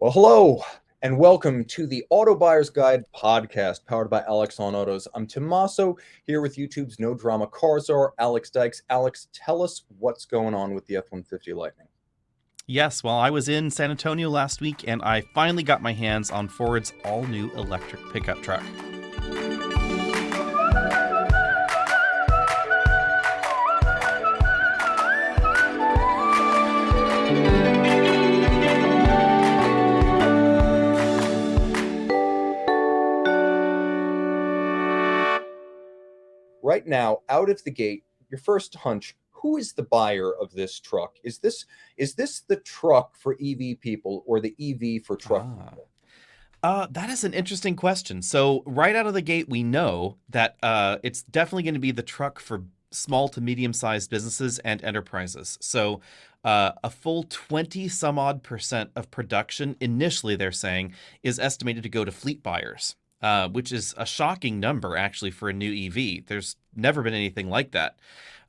Well, hello and welcome to the Auto Buyer's Guide podcast powered by Alex on Autos. I'm Tommaso here with YouTube's No Drama Car Czar, Alex Dykes. Alex, tell us what's going on with the F-150 Lightning. Yes, well, I was in San Antonio last week and I finally got my hands on Ford's all-new electric pickup truck. Right now, out of the gate, your first hunch, who is the buyer of this truck? Is this the truck for EV people or the EV for truck Ah. people? That is an interesting question. So right out of the gate, we know that it's definitely going to be the truck for small to medium-sized businesses and enterprises. So a full 20 some odd percent of production initially, they're saying, is estimated to go to fleet buyers, which is a shocking number actually for a new EV. There's never been anything like that.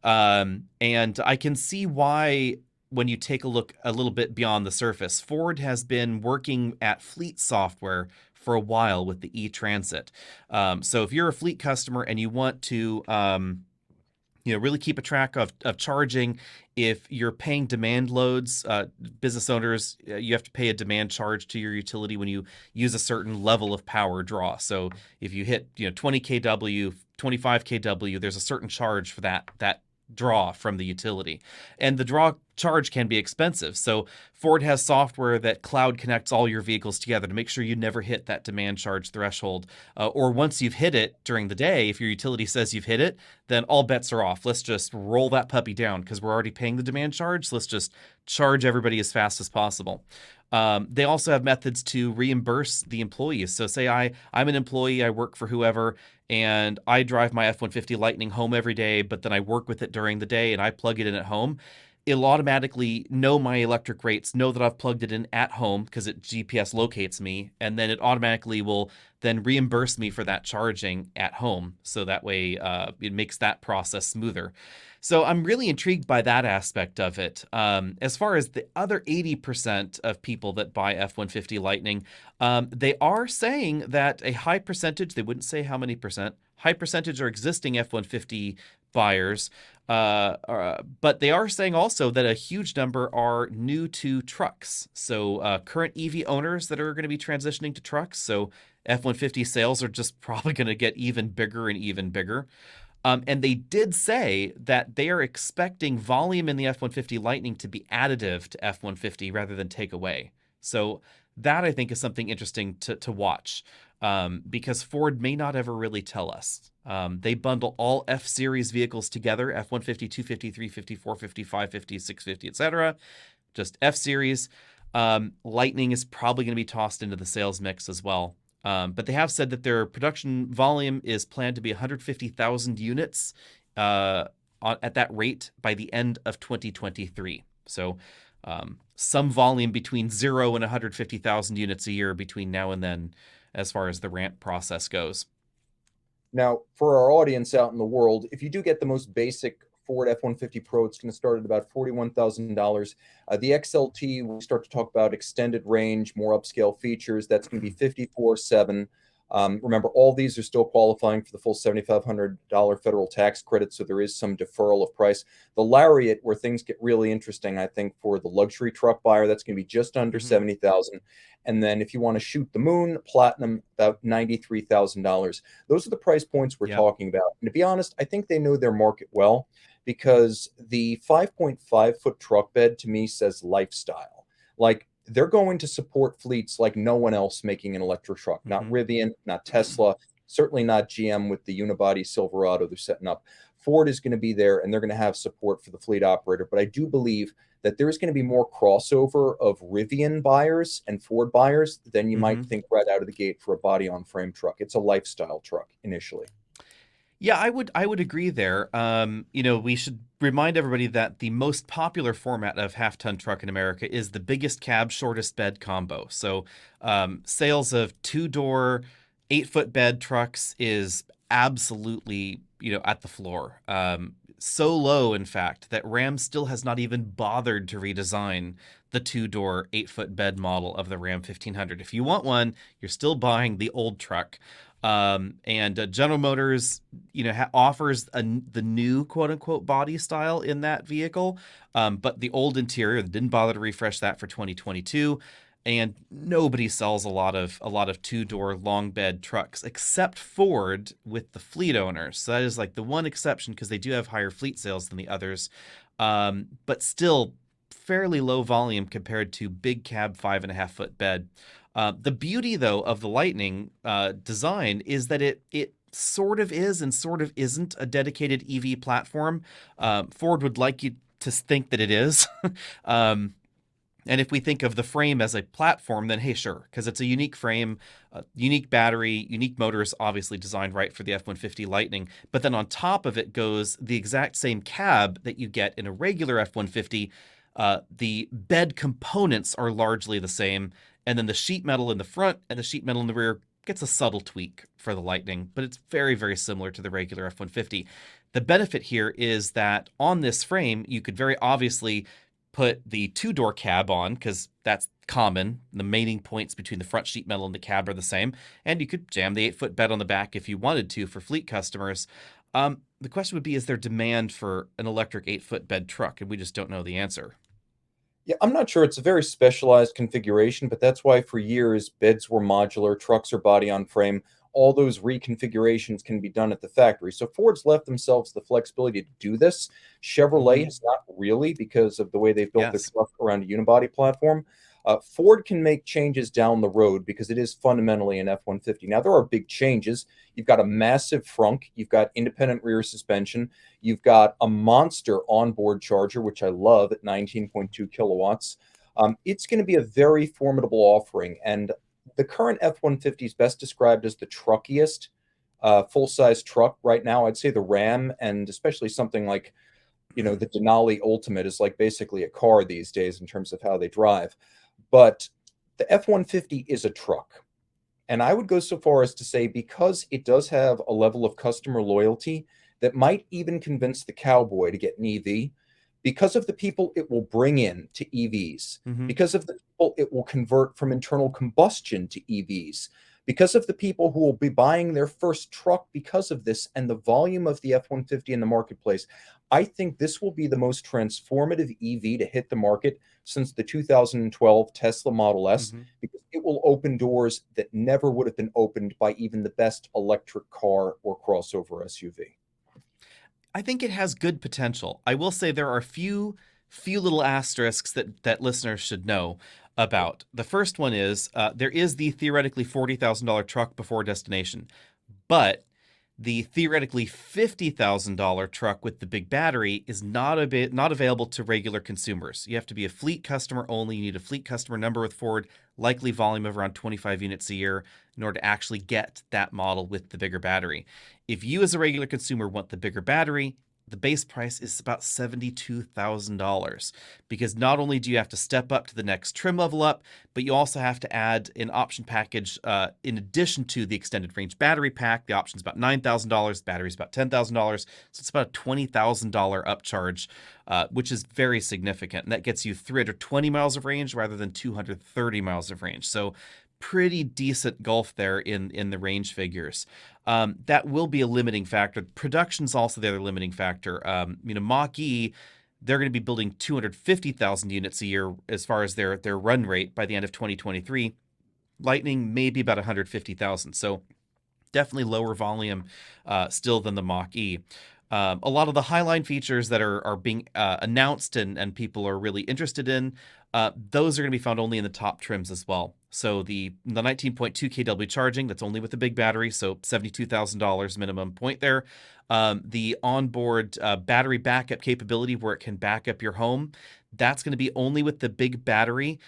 And I can see why when you take a look a little bit beyond the surface. Ford has been working at fleet software for a while with the e-Transit. So if you're a fleet customer and you want to really keep a track of charging, if you're paying demand loads, business owners, you have to pay a demand charge to your utility when you use a certain level of power draw. So if you hit 20 kW, 25 kW, there's a certain charge for that draw from the utility. And the draw charge can be expensive. So Ford has software that cloud connects all your vehicles together to make sure you never hit that demand charge threshold. Or once you've hit it during the day, if your utility says you've hit it, then all bets are off. Let's just roll that puppy down because we're already paying the demand charge. So let's just charge everybody as fast as possible. They also have methods to reimburse the employees. So say I'm an employee, I work for whoever, and I drive my F-150 Lightning home every day, but then I work with it during the day and I plug it in at home. It'll automatically know my electric rates, know that I've plugged it in at home because it GPS locates me, and then it automatically will then reimburse me for that charging at home. So that way it makes that process smoother. So I'm really intrigued by that aspect of it. As far as the other 80% of people that buy F-150 Lightning, they are saying that a high percentage, they wouldn't say how many percent, high percentage are existing F-150 buyers, but they are saying also that a huge number are new to trucks. So current EV owners that are going to be transitioning to trucks. So F-150 sales are just probably going to get even bigger and even bigger. And they did say that they are expecting volume in the F-150 Lightning to be additive to F-150 rather than take away. So that I think is something interesting to watch, because Ford may not ever really tell us. They bundle all F-Series vehicles together, F-150, 250, 350, 450, 550, 650, etc. Just F-Series. Lightning is probably going to be tossed into the sales mix as well. But they have said that their production volume is planned to be 150,000 units at that rate by the end of 2023. So some volume between 0 and 150,000 units a year between now and then as far as the ramp process goes. Now, for our audience out in the world, if you do get the most basic Ford F-150 Pro, it's going to start at about $41,000. The XLT, we start to talk about extended range, more upscale features. That's going to be 54,700. Remember, all these are still qualifying for the full $7,500 federal tax credit, so there is some deferral of price. The Lariat, where things get really interesting, I think, for the luxury truck buyer, that's going to be just under 70,000. And then if you want to shoot the moon, Platinum, about $93,000. Those are the price points we're talking about. And to be honest, I think they know their market well, because the 5.5-foot truck bed to me says lifestyle. Like, they're going to support fleets like no one else making an electric truck. Not Rivian, not Tesla, certainly not GM with the unibody Silverado they're setting up. Ford is going to be there, and they're going to have support for the fleet operator. But I do believe that there's going to be more crossover of Rivian buyers and Ford buyers than you might think right out of the gate for a body-on-frame truck. It's a lifestyle truck initially. Yeah, I would agree there. We should remind everybody that the most popular format of half-ton truck in America is the biggest cab, shortest bed combo. So sales of two-door, 8-foot bed trucks is absolutely, at the floor. So low, in fact, that Ram still has not even bothered to redesign the two-door 8-foot bed model of the Ram 1500. If you want one, you're still buying the old truck. And General Motors, offers the new quote-unquote body style in that vehicle, but the old interior, they didn't bother to refresh that for 2022. And nobody sells a lot of two-door long bed trucks except Ford with the fleet owners. So that is like the one exception, because they do have higher fleet sales than the others, but still fairly low volume compared to big cab 5.5-foot bed. The beauty, though, of the Lightning design is that it sort of is and sort of isn't a dedicated EV platform. Ford would like you to think that it is. And if we think of the frame as a platform, then hey, sure, because it's a unique frame, unique battery, unique motors, obviously designed right for the F-150 Lightning. But then on top of it goes the exact same cab that you get in a regular F-150. The bed components are largely the same. And then the sheet metal in the front and the sheet metal in the rear gets a subtle tweak for the Lightning, but it's very, very similar to the regular F-150. The benefit here is that on this frame, you could very obviously put the two-door cab on, because that's common. The mating points between the front sheet metal and the cab are the same. And you could jam the 8-foot bed on the back if you wanted to for fleet customers. The question would be, is there demand for an electric 8-foot bed truck? And we just don't know the answer. Yeah, I'm not sure. It's a very specialized configuration, but that's why for years beds were modular, trucks are body on frame. All those reconfigurations can be done at the factory. So Ford's left themselves the flexibility to do this. Chevrolet has not really, because of the way they've built their Yes. truck around a unibody platform. Ford can make changes down the road because it is fundamentally an F-150. Now, there are big changes. You've got a massive frunk. You've got independent rear suspension. You've got a monster onboard charger, which I love, at 19.2 kilowatts. It's going to be a very formidable offering. And the current F-150 is best described as the truckiest full-size truck right now. I'd say the Ram, and especially something like, the Denali Ultimate, is like basically a car these days in terms of how they drive. But the F-150 is a truck. And I would go so far as to say, because it does have a level of customer loyalty that might even convince the cowboy to get an EV, because of the people it will bring in to EVs, Mm-hmm. because of the people it will convert from internal combustion to EVs, because of the people who will be buying their first truck because of this, and the volume of the F-150 in the marketplace, I think this will be the most transformative EV to hit the market since the 2012 Tesla Model S, Mm-hmm. because it will open doors that never would have been opened by even the best electric car or crossover SUV. I think it has good potential. I will say there are a few little asterisks that listeners should know about. The first one is there is the theoretically $40,000 truck before destination, but the theoretically $50,000 truck with the big battery is not available to regular consumers. You have to be a fleet customer only. You need a fleet customer number with Ford, likely volume of around 25 units a year, in order to actually get that model with the bigger battery. If you as a regular consumer want the bigger battery, the base price is about $72,000, because not only do you have to step up to the next trim level up, but you also have to add an option package in addition to the extended range battery pack. The option's about $9,000, the battery's about $10,000, so it's about a $20,000 upcharge, which is very significant, and that gets you 320 miles of range rather than 230 miles of range. So pretty decent gulf there in the range figures. That will be a limiting factor. Production's also the other limiting factor. Mach-E, they're going to be building 250,000 units a year as far as their run rate by the end of 2023. Lightning may be about 150,000. So definitely lower volume still than the Mach-E. A lot of the Highline features that are being announced and people are really interested in, those are going to be found only in the top trims as well. So the 19.2 kW charging, that's only with the big battery, so $72,000 minimum point there. The onboard battery backup capability, where it can back up your home, that's going to be only with the big battery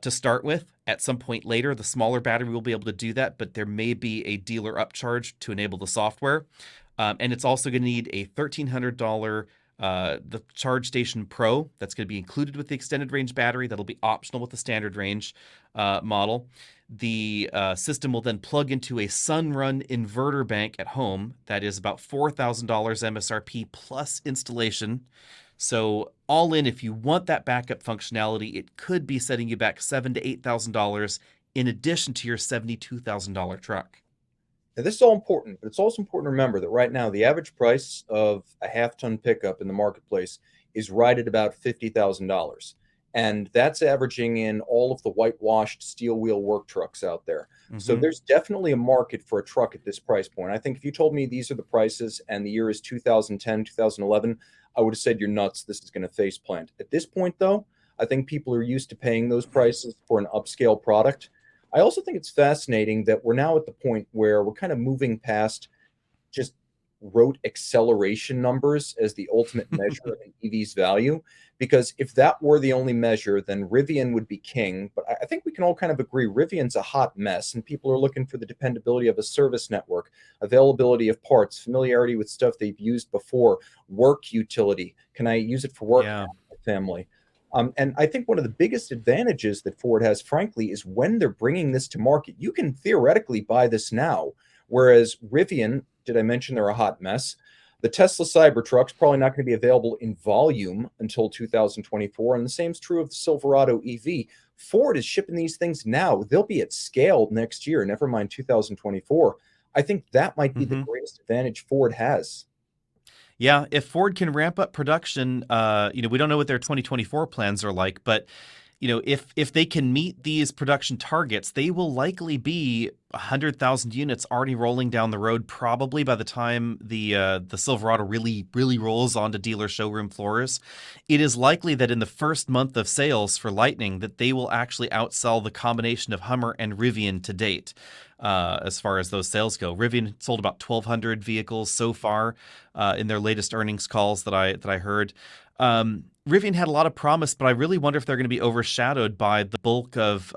to start with. At some point later, the smaller battery will be able to do that, but there may be a dealer upcharge to enable the software. And it's also going to need a $1,300 The Charge Station Pro, that's going to be included with the extended range battery. That'll be optional with the standard range model. The system will then plug into a Sunrun inverter bank at home. That is about $4,000 MSRP plus installation. So all in, if you want that backup functionality, it could be setting you back $7,000 to $8,000 in addition to your $72,000 truck. Now, this is all important, but it's also important to remember that right now the average price of a half-ton pickup in the marketplace is right at about $50,000. And that's averaging in all of the whitewashed steel wheel work trucks out there. So there's definitely a market for a truck at this price point. I think if you told me these are the prices and the year is 2010, 2011, I would have said you're nuts. This is going to face plant. At this point, though, I think people are used to paying those prices for an upscale product. I also think it's fascinating that we're now at the point where we're kind of moving past just rote acceleration numbers as the ultimate measure of an EV's value. Because if that were the only measure, then Rivian would be king. But I think we can all kind of agree Rivian's a hot mess, and people are looking for the dependability of a service network, availability of parts, familiarity with stuff they've used before, work utility. Can I use it for work? Yeah. Family. And I think one of the biggest advantages that Ford has, frankly, is when they're bringing this to market, you can theoretically buy this now. Whereas Rivian, did I mention they're a hot mess? The Tesla Cybertruck's probably not going to be available in volume until 2024. And the same is true of the Silverado EV. Ford is shipping these things now. They'll be at scale next year, never mind 2024. I think that might be the greatest advantage Ford has. Yeah, if Ford can ramp up production, we don't know what their 2024 plans are like, but if they can meet these production targets, they will likely be 100,000 units already rolling down the road, probably by the time the Silverado really rolls onto dealer showroom floors. It is likely that in the first month of sales for Lightning, that they will actually outsell the combination of Hummer and Rivian to date. As far as those sales go, Rivian sold about 1,200 vehicles so far in their latest earnings calls that I heard. Rivian had a lot of promise, but I really wonder if they're going to be overshadowed by the bulk of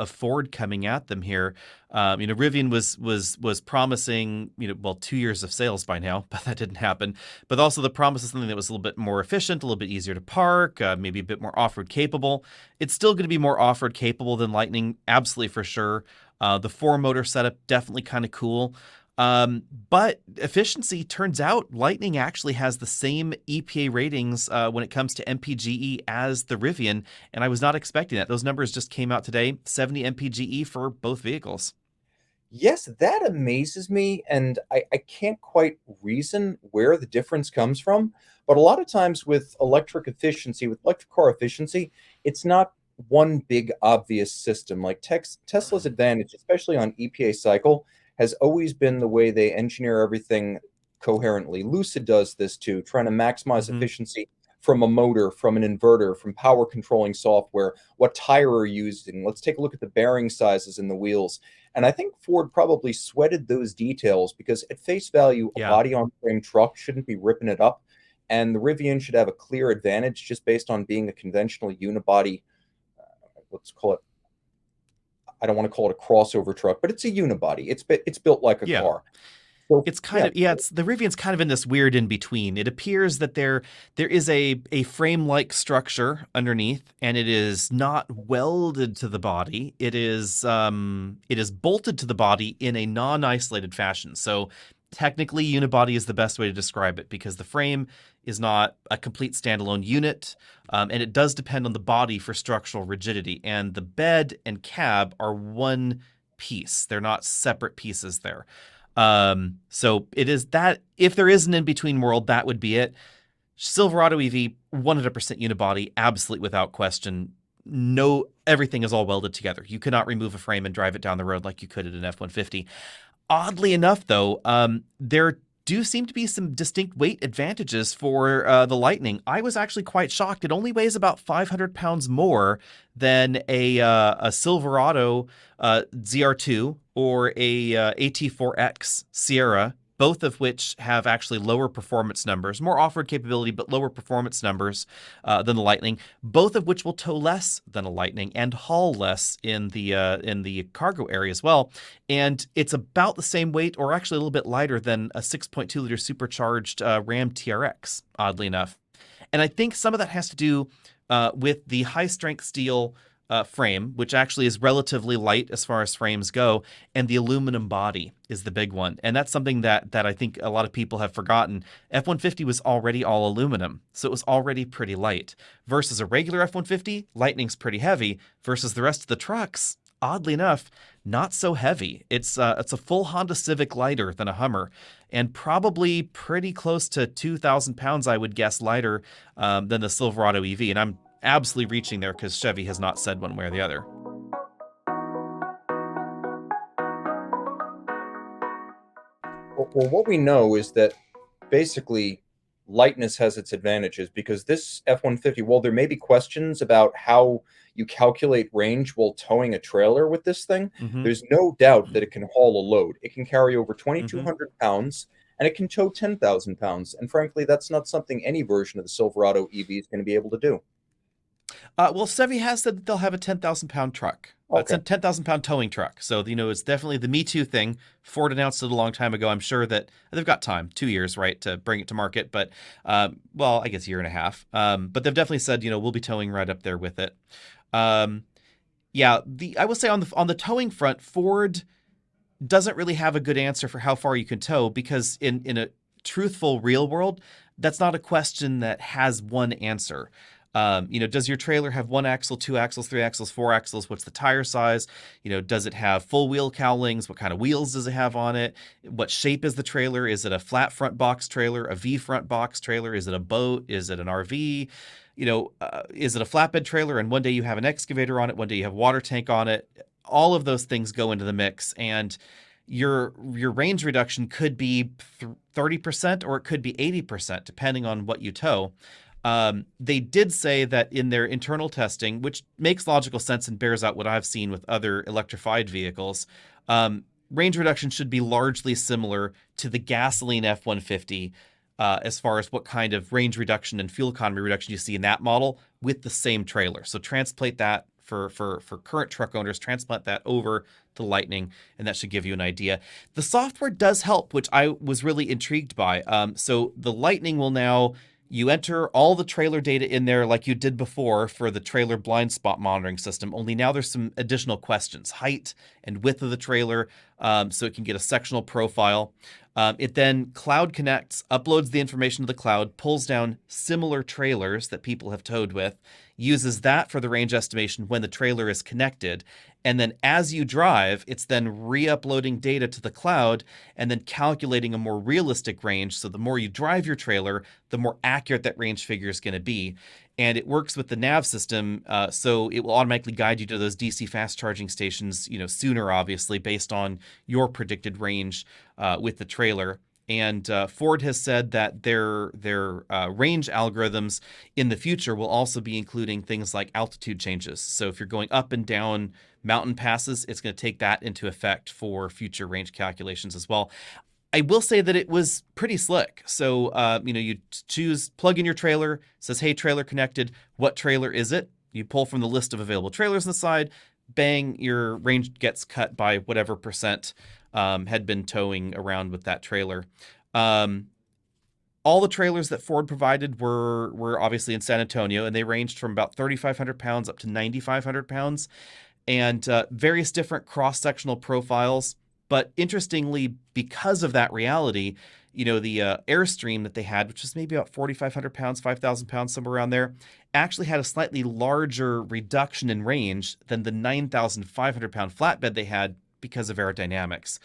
Ford coming at them here. Rivian was promising 2 years of sales by now, but that didn't happen. But also the promise of something that was a little bit more efficient, a little bit easier to park, maybe a bit more off-road capable. It's still going to be more off-road capable than Lightning, absolutely for sure. The 4-motor setup, definitely kind of cool. But efficiency, turns out Lightning actually has the same EPA ratings when it comes to MPGE as the Rivian, and I was not expecting that. Those numbers just came out today, 70 MPGE for both vehicles. Yes, that amazes me, and I can't quite reason where the difference comes from. But a lot of times with electric efficiency, with electric car efficiency, it's not one big obvious system. Like Tesla's advantage, especially on EPA cycle, has always been the way they engineer everything coherently. Lucid does this too, trying to maximize efficiency from a motor, from an inverter, from power controlling software, what tire are you using. Let's take a look at the bearing sizes in the wheels. And I think Ford probably sweated those details because at face value, a body-on-frame truck shouldn't be ripping it up. And the Rivian should have a clear advantage just based on being a conventional unibody, let's call it, I don't want to call it a crossover truck, but it's a unibody. It's built like a car. So, it's kind of it's the Rivian's kind of in this weird in between. It appears that there is a frame-like structure underneath, and it is not welded to the body. It is bolted to the body in a non-isolated fashion. So technically, unibody is the best way to describe it because the frame is not a complete standalone unit, and it does depend on the body for structural rigidity. And the bed and cab are one piece; they're not separate pieces there. So it is that if there is an in-between world, that would be it. Silverado EV, 100% unibody, absolutely without question. No, everything is all welded together. You cannot remove a frame and drive it down the road like you could at an F-150. Oddly enough, though, there do seem to be some distinct weight advantages for the Lightning. I was actually quite shocked. It only weighs about 500 pounds more than a Silverado ZR2 or a AT4X Sierra, both of which have actually lower performance numbers, more off-road capability, but lower performance numbers than the Lightning, both of which will tow less than a Lightning and haul less in the cargo area as well. And it's about the same weight, or actually a little bit lighter than a 6.2-liter supercharged Ram TRX, oddly enough. And I think some of that has to do with the high strength steel frame, which actually is relatively light as far as frames go, and the aluminum body is the big one. And that's something that I think a lot of people have forgotten. F-150 was already all aluminum, so it was already pretty light. Versus a regular F-150, Lightning's pretty heavy, versus the rest of the trucks, oddly enough, not so heavy. It's a full Honda Civic lighter than a Hummer, and probably pretty close to 2,000 pounds, I would guess, lighter than the Silverado EV. And I'm absolutely reaching there because Chevy has not said one way or the other. Well, what we know is that basically lightness has its advantages, because this F-150, while there may be questions about how you calculate range while towing a trailer with this thing, there's no doubt that it can haul a load. It can carry over 2,200 pounds, and it can tow 10,000 pounds. And frankly, that's not something any version of the Silverado EV is going to be able to do. Well, Chevy has said that they'll have a 10,000 pound truck. It's a 10,000 pound towing truck. So, it's definitely the Me Too thing. Ford announced it a long time ago. I'm sure that they've got time, 2 years, right, to bring it to market. But, well, I guess a year and a half. But they've definitely said, we'll be towing right up there with it. Yeah, I will say on the towing front, Ford doesn't really have a good answer for how far you can tow, because in a truthful real world, that's not a question that has one answer. Does your trailer have 1 axle, 2 axles, 3 axles, 4 axles? What's the tire size? Does it have full wheel cowlings? What kind of wheels does it have on it? What shape is the trailer? Is it a flat front box trailer, a V front box trailer? Is it a boat? Is it an RV? Is it a flatbed trailer? And one day you have an excavator on it. One day you have a water tank on it. All of those things go into the mix, and your range reduction could be 30% or it could be 80%, depending on what you tow. They did say that in their internal testing, which makes logical sense and bears out what I've seen with other electrified vehicles, range reduction should be largely similar to the gasoline F-150 as far as what kind of range reduction and fuel economy reduction you see in that model with the same trailer. So translate that for current truck owners, transplant that over to Lightning, and that should give you an idea. The software does help, which I was really intrigued by. So the Lightning will now... You enter all the trailer data in there like you did before for the trailer blind spot monitoring system, only now there's some additional questions, height and width of the trailer, so it can get a sectional profile. It then cloud connects, uploads the information to the cloud, pulls down similar trailers that people have towed with, uses that for the range estimation when the trailer is connected. And then as you drive, it's then re-uploading data to the cloud and then calculating a more realistic range. So the more you drive your trailer, the more accurate that range figure is going to be. And it works with the nav system, so it will automatically guide you to those DC fast charging stations, sooner, obviously, based on your predicted range with the trailer. And Ford has said that their range algorithms in the future will also be including things like altitude changes. So if you're going up and down mountain passes, it's going to take that into effect for future range calculations as well. I will say that it was pretty slick. So, you plug in your trailer, says, hey, trailer connected. What trailer is it? You pull from the list of available trailers on the side. Bang, your range gets cut by whatever percent had been towing around with that trailer. All the trailers that Ford provided were obviously in San Antonio, and they ranged from about 3,500 pounds up to 9,500 pounds, and various different cross-sectional profiles. But interestingly, because of that reality, the Airstream that they had, which was maybe about 4,500 pounds, 5,000 pounds, somewhere around there, actually had a slightly larger reduction in range than the 9,500 pound flatbed they had because of aerodynamics.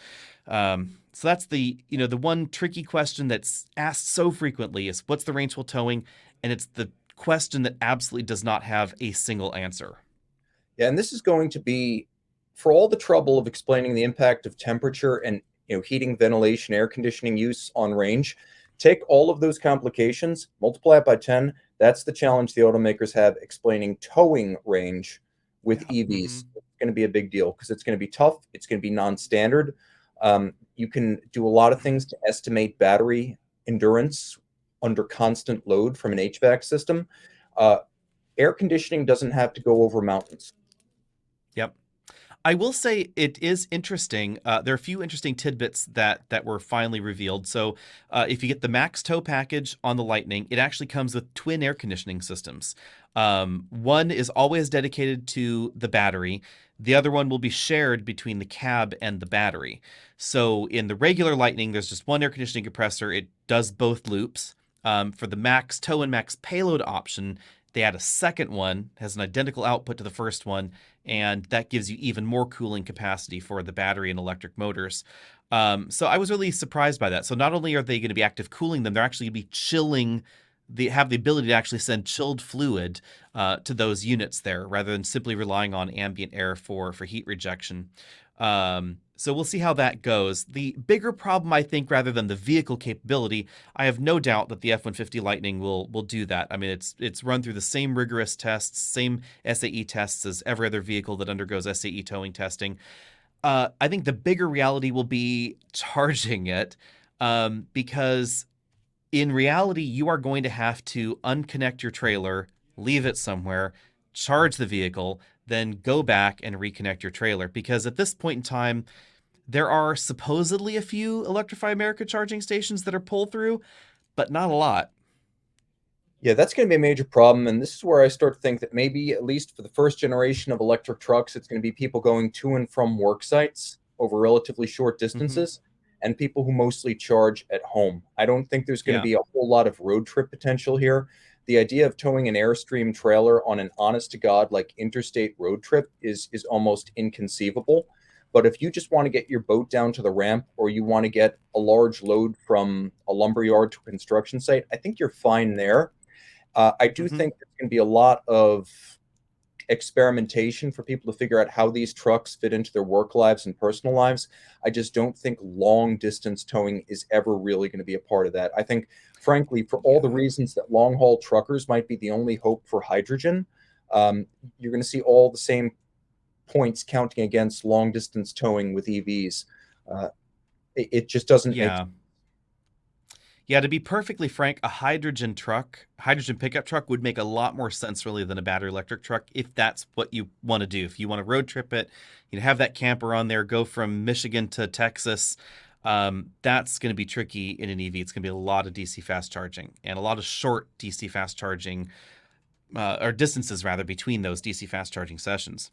So that's the one tricky question that's asked so frequently is what's the range while towing? And it's the question that absolutely does not have a single answer. Yeah, and this is going to be, for all the trouble of explaining the impact of temperature and heating, ventilation, air conditioning use on range, take all of those complications, multiply it by 10. That's the challenge the automakers have explaining towing range with EVs. Mm-hmm. It's going to be a big deal because it's going to be tough. It's going to be non-standard. You can do a lot of things to estimate battery endurance under constant load from an HVAC system. Air conditioning doesn't have to go over mountains. Yep. I will say it is interesting. There are a few interesting tidbits that were finally revealed. So, if you get the Max Tow package on the Lightning, it actually comes with twin air conditioning systems. One is always dedicated to the battery. The other one will be shared between the cab and the battery. So, in the regular Lightning, there's just one air conditioning compressor. It does both loops. For the Max Tow and Max Payload option, they add a second one, has an identical output to the first one, and that gives you even more cooling capacity for the battery and electric motors. So I was really surprised by that. So not only are they going to be active cooling them, they're actually going to be chilling. They have the ability to actually send chilled fluid to those units there, rather than simply relying on ambient air for heat rejection. So we'll see how that goes. The bigger problem, I think, rather than the vehicle capability, I have no doubt that the F-150 Lightning will do that. I mean, it's run through the same rigorous tests, same SAE tests as every other vehicle that undergoes SAE towing testing. I think the bigger reality will be charging it, because in reality, you are going to have to unconnect your trailer, leave it somewhere, charge the vehicle, then go back and reconnect your trailer. Because at this point in time, there are supposedly a few Electrify America charging stations that are pull through, but not a lot. Yeah, that's going to be a major problem. And this is where I start to think that maybe, at least for the first generation of electric trucks, it's going to be people going to and from work sites over relatively short Hmm. distances and people who mostly charge at home. I don't think there's going to Yeah. be a whole lot of road trip potential here. The idea of towing an Airstream trailer on an honest to God, like interstate road trip is almost inconceivable. But if you just want to get your boat down to the ramp or you want to get a large load from a lumber yard to a construction site, I think you're fine there. I do Hmm. think there's going to be a lot of experimentation for people to figure out how these trucks fit into their work lives and personal lives. I just don't think long distance towing is ever really going to be a part of that. I think, frankly, for all the Yeah. reasons that long haul truckers might be the only hope for hydrogen, you're going to see all the same points counting against long distance towing with EVs. Uh, it just doesn't make. Yeah. Yeah, to be perfectly frank, a hydrogen pickup truck would make a lot more sense really than a battery electric truck if that's what you want to do. If you want to road trip it, have that camper on there, go from Michigan to Texas. That's going to be tricky in an EV. It's going to be a lot of DC fast charging and a lot of short DC fast charging, or distances rather, between those DC fast charging sessions.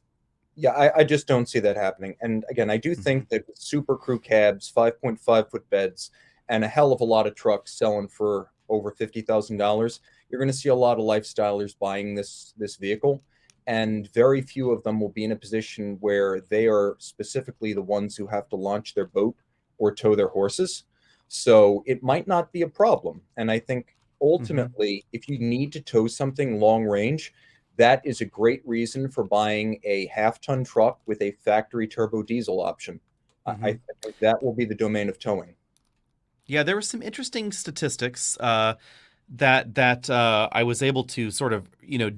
Yeah, I just don't see that happening. And again, I do Hmm. think that with super crew cabs, 5.5 foot beds, and a hell of a lot of trucks selling for over $50,000, you're going to see a lot of lifestylers buying this vehicle, and very few of them will be in a position where they are specifically the ones who have to launch their boat or tow their horses. So it might not be a problem. And I think Hmm. ultimately, if you need to tow something long range, that is a great reason for buying a half-ton truck with a factory turbo diesel option. I Hmm. think that will be the domain of towing. Yeah, there were some interesting statistics that I was able to sort of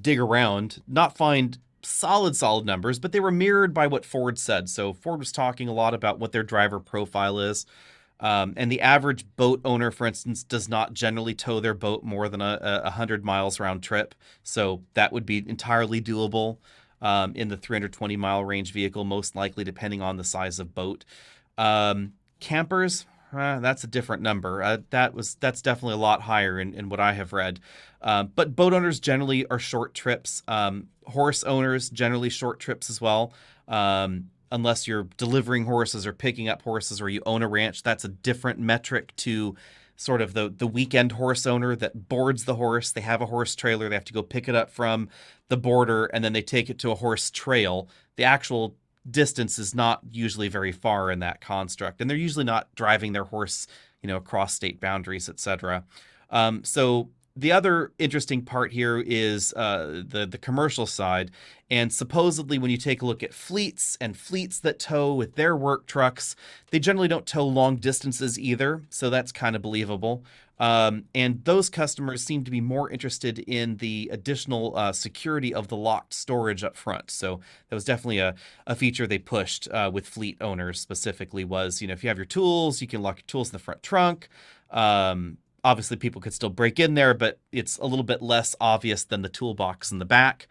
dig around, not find solid numbers, but they were mirrored by what Ford said. So Ford was talking a lot about what their driver profile is, and the average boat owner, for instance, does not generally tow their boat more than 100 miles round trip. So that would be entirely doable in the 320-mile range vehicle, most likely, depending on the size of boat. Campers, that's a different number. That's definitely a lot higher in what I have read. But boat owners generally are short trips. Horse owners generally short trips as well. Unless you're delivering horses or picking up horses or you own a ranch, that's a different metric to sort of the weekend horse owner that boards the horse. They have a horse trailer. They have to go pick it up from the border and then they take it to a horse trail. The actual distance is not usually very far in that construct, and they're usually not driving their horse, across state boundaries, etc. So the other interesting part here is the commercial side, and supposedly when you take a look at fleets and fleets that tow with their work trucks, they generally don't tow long distances either, so that's kind of believable. And those customers seem to be more interested in the additional security of the locked storage up front. So that was definitely a feature they pushed with fleet owners specifically was, if you have your tools, you can lock your tools in the front trunk. Obviously, people could still break in there, but it's a little bit less obvious than the toolbox in the back.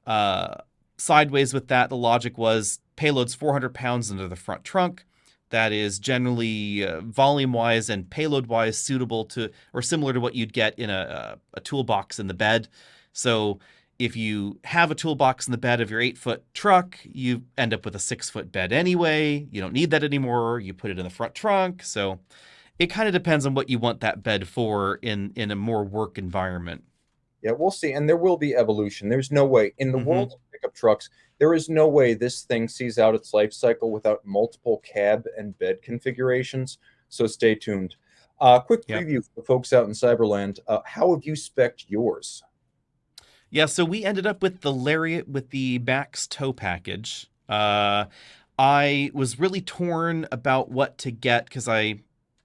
Uh, Sideways with that, the logic was payloads 400 pounds into the front trunk. That is generally volume-wise and payload-wise suitable to or similar to what you'd get in a toolbox in the bed. So if you have a toolbox in the bed of your 8-foot truck, you end up with a 6-foot bed anyway. You don't need that anymore. You put it in the front trunk. So it kind of depends on what you want that bed for in a more work environment. Yeah, we'll see. And there will be evolution. There's no way in the Mm-hmm. world of pickup trucks, there is no way this thing sees out its life cycle without multiple cab and bed configurations. So stay tuned. Quick Yep. preview for the folks out in Cyberland. How have you spec'd yours? Yeah, so we ended up with the Lariat with the Max tow package. I was really torn about what to get because I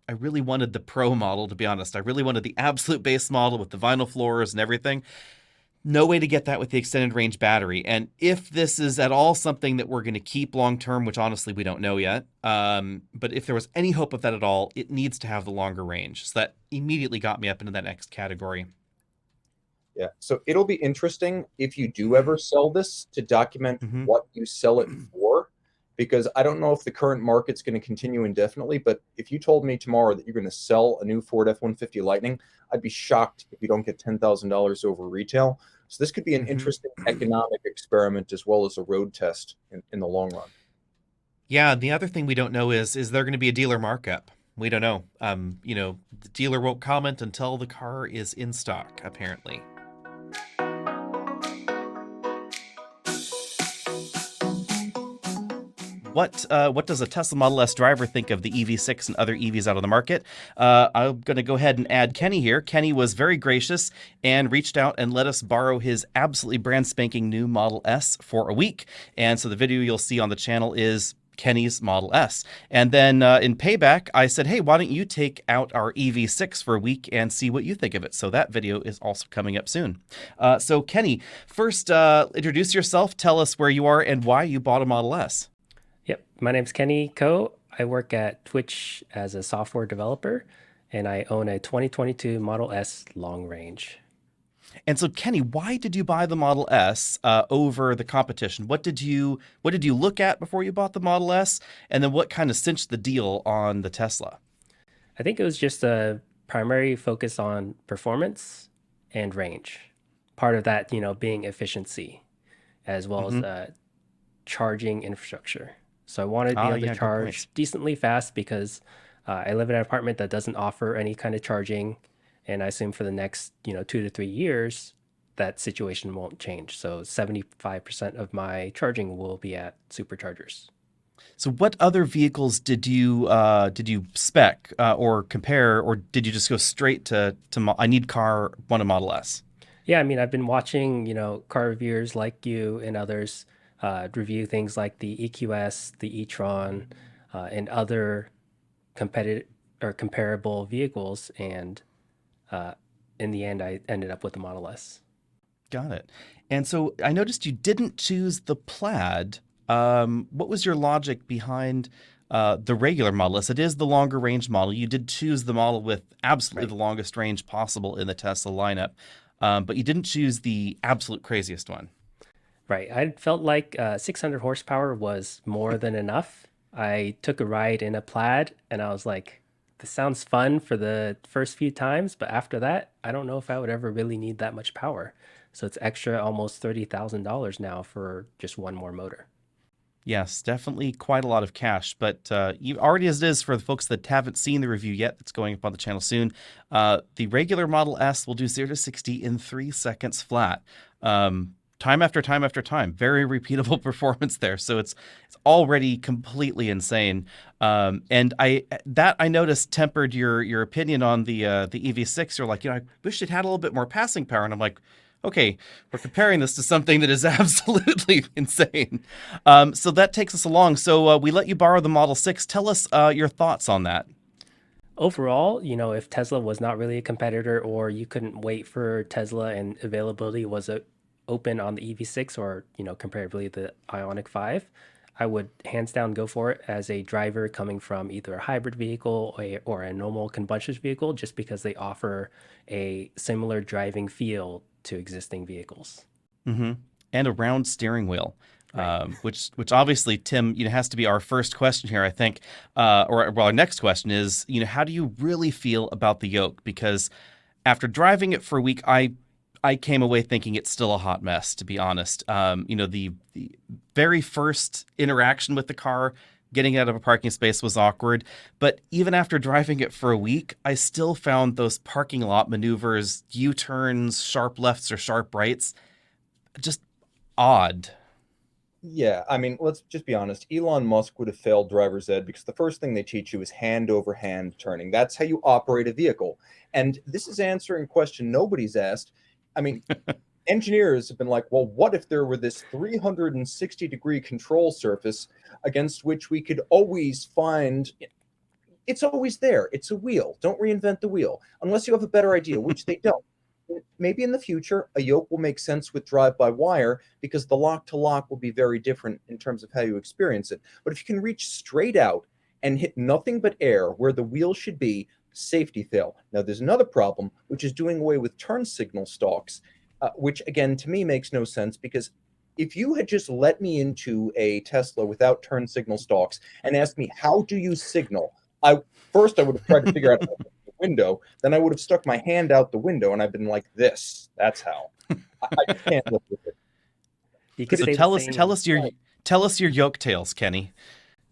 really wanted the Pro model, to be honest. I really wanted the absolute base model with the vinyl floors and everything. No way to get that with the extended range battery. And if this is at all something that we're going to keep long term, which honestly we don't know yet, but if there was any hope of that at all, it needs to have the longer range. So that immediately got me up into that next category. Yeah, so it'll be interesting if you do ever sell this to document Mm-hmm. what you sell it for, because I don't know if the current market's going to continue indefinitely, but if you told me tomorrow that you're going to sell a new Ford F-150 Lightning, I'd be shocked if you don't get $10,000 over retail. So this could be an interesting economic experiment as well as a road test in the long run. Yeah, the other thing we don't know is there going to be a dealer markup? We don't know. The dealer won't comment until the car is in stock, apparently. What does a Tesla Model S driver think of the EV6 and other EVs out on the market? I'm going to go ahead and add Kenny here. Kenny was very gracious and reached out and let us borrow his absolutely brand spanking new Model S for a week. And so the video you'll see on the channel is Kenny's Model S. And then in payback, I said, hey, why don't you take out our EV6 for a week and see what you think of it? So that video is also coming up soon. So Kenny, first introduce yourself, tell us where you are and why you bought a Model S. Yep, my name's Kenny Ko. I work at Twitch as a software developer, and I own a 2022 Model S long range. And so, Kenny, why did you buy the Model S over the competition? What did you look at before you bought the Model S? And then what kind of cinched the deal on the Tesla? I think it was just a primary focus on performance and range. Part of that, being efficiency, as well as charging infrastructure. So I wanted to be able to charge decently fast because I live in an apartment that doesn't offer any kind of charging. And I assume for the next, 2 to 3 years, that situation won't change. So 75% of my charging will be at Superchargers. So what other vehicles did you spec or compare, or did you just go straight to I need want a Model S? Yeah, I mean, I've been watching, car reviewers like you and others review things like the EQS, the e-tron, and other competitive or comparable vehicles. And in the end, I ended up with the Model S. Got it. And so I noticed you didn't choose the Plaid. What was your logic behind the regular Model S? It is the longer range model. You did choose the model with absolutely the longest range possible in the Tesla lineup, but you didn't choose the absolute craziest one. Right. I felt like 600 horsepower was more than enough. I took a ride in a Plaid and I was like, this sounds fun for the first few times, but after that, I don't know if I would ever really need that much power. So it's extra almost $30,000 now for just one more motor. Yes, definitely quite a lot of cash, but you already as it is for the folks that haven't seen the review yet, that's going up on the channel soon. The regular Model S will do 0 to 60 in 3 seconds flat. Time after time after time, very repeatable performance there. So it's already completely insane. And I noticed tempered your opinion on the EV6. You're like, I wish it had a little bit more passing power. And I'm like, okay, we're comparing this to something that is absolutely insane. So that takes us along. So we let you borrow the Model 6. Tell us your thoughts on that. Overall, if Tesla was not really a competitor or you couldn't wait for Tesla and availability was open on the EV6 or, comparatively the Ioniq 5, I would hands down go for it as a driver coming from either a hybrid vehicle or a normal combustion vehicle, just because they offer a similar driving feel to existing vehicles. Mm-hmm. And a round steering wheel. Right. Which obviously, Tim, has to be our first question here, I think. Or well, our next question is, how do you really feel about the yoke? Because after driving it for a week, I came away thinking it's still a hot mess, to be honest. The very first interaction with the car, getting out of a parking space was awkward. But even after driving it for a week, I still found those parking lot maneuvers, U-turns, sharp lefts or sharp rights, just odd. Yeah, I mean, let's just be honest. Elon Musk would have failed driver's ed because the first thing they teach you is hand over hand turning. That's how you operate a vehicle. And this is answering a question nobody's asked. I mean, engineers have been like, well, what if there were this 360-degree control surface against which we could always find it's always there. It's a wheel. Don't reinvent the wheel unless you have a better idea, which they don't. Maybe in the future, a yoke will make sense with drive-by-wire because the lock-to-lock will be very different in terms of how you experience it. But if you can reach straight out and hit nothing but air where the wheel should be, safety fail. Now, there's another problem, which is doing away with turn signal stalks, which, again, to me makes no sense because if you had just let me into a Tesla without turn signal stalks and asked me, how do you signal? I would have tried to figure out how to open the window. Then I would have stuck my hand out the window and I've been like this. That's how. I can't live with it. You could So say tell the us same. tell us your yoke tales, Kenny.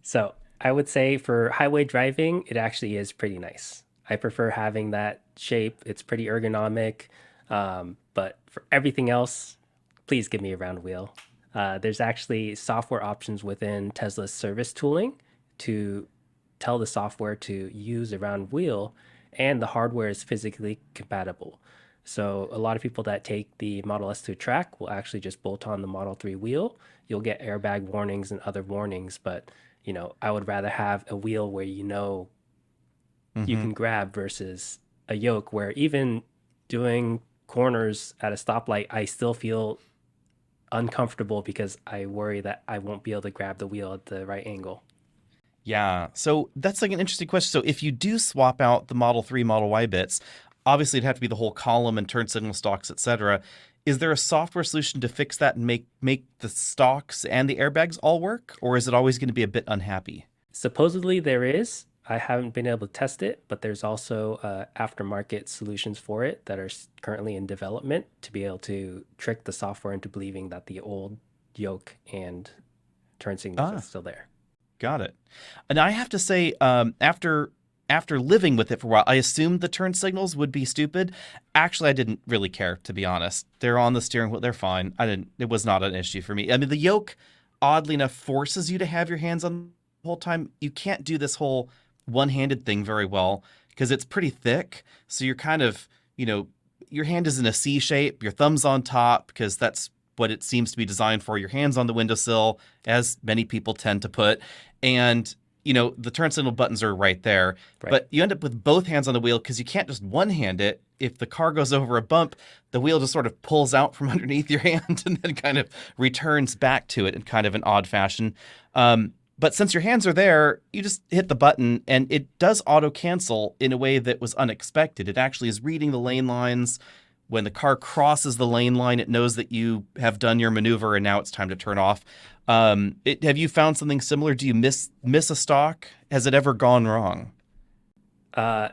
So I would say for highway driving, it actually is pretty nice. I prefer having that shape. It's pretty ergonomic. But for everything else, please give me a round wheel. There's actually software options within Tesla's service tooling to tell the software to use a round wheel, and the hardware is physically compatible. So a lot of people that take the Model S to a track will actually just bolt on the Model 3 wheel. You'll get airbag warnings and other warnings, but I would rather have a wheel where you Hmm. can grab versus a yoke where even doing corners at a stoplight, I still feel uncomfortable because I worry that I won't be able to grab the wheel at the right angle. Yeah. So that's like an interesting question. So if you do swap out the Model 3, Model Y bits, obviously it'd have to be the whole column and turn signal stalks, etc. Is there a software solution to fix that and make the stalks and the airbags all work? Or is it always going to be a bit unhappy? Supposedly there is. I haven't been able to test it, but there's also aftermarket solutions for it that are currently in development to be able to trick the software into believing that the old yoke and turn signals are Ah, still there. got it. And I have to say, after living with it for a while, I assumed the turn signals would be stupid. Actually, I didn't really care, to be honest. They're on the steering wheel. They're fine. I didn't. It was not an issue for me. I mean, the yoke, oddly enough, forces you to have your hands on the whole time. You can't do this whole one-handed thing very well because it's pretty thick. So you're kind of, your hand is in a C shape. Your thumb's on top because that's what it seems to be designed for. Your hands on the windowsill, as many people tend to put, and the turn signal buttons are right there, Right. but you end up with both hands on the wheel because you can't just one-hand it. If the car goes over a bump, the wheel just sort of pulls out from underneath your hand and then kind of returns back to it in kind of an odd fashion. But since your hands are there, you just hit the button and it does auto cancel in a way that was unexpected. It actually is reading the lane lines. When the car crosses the lane line, it knows that you have done your maneuver and now it's time to turn off. Have you found something similar? Do you miss a stock? Has it ever gone wrong? Uh,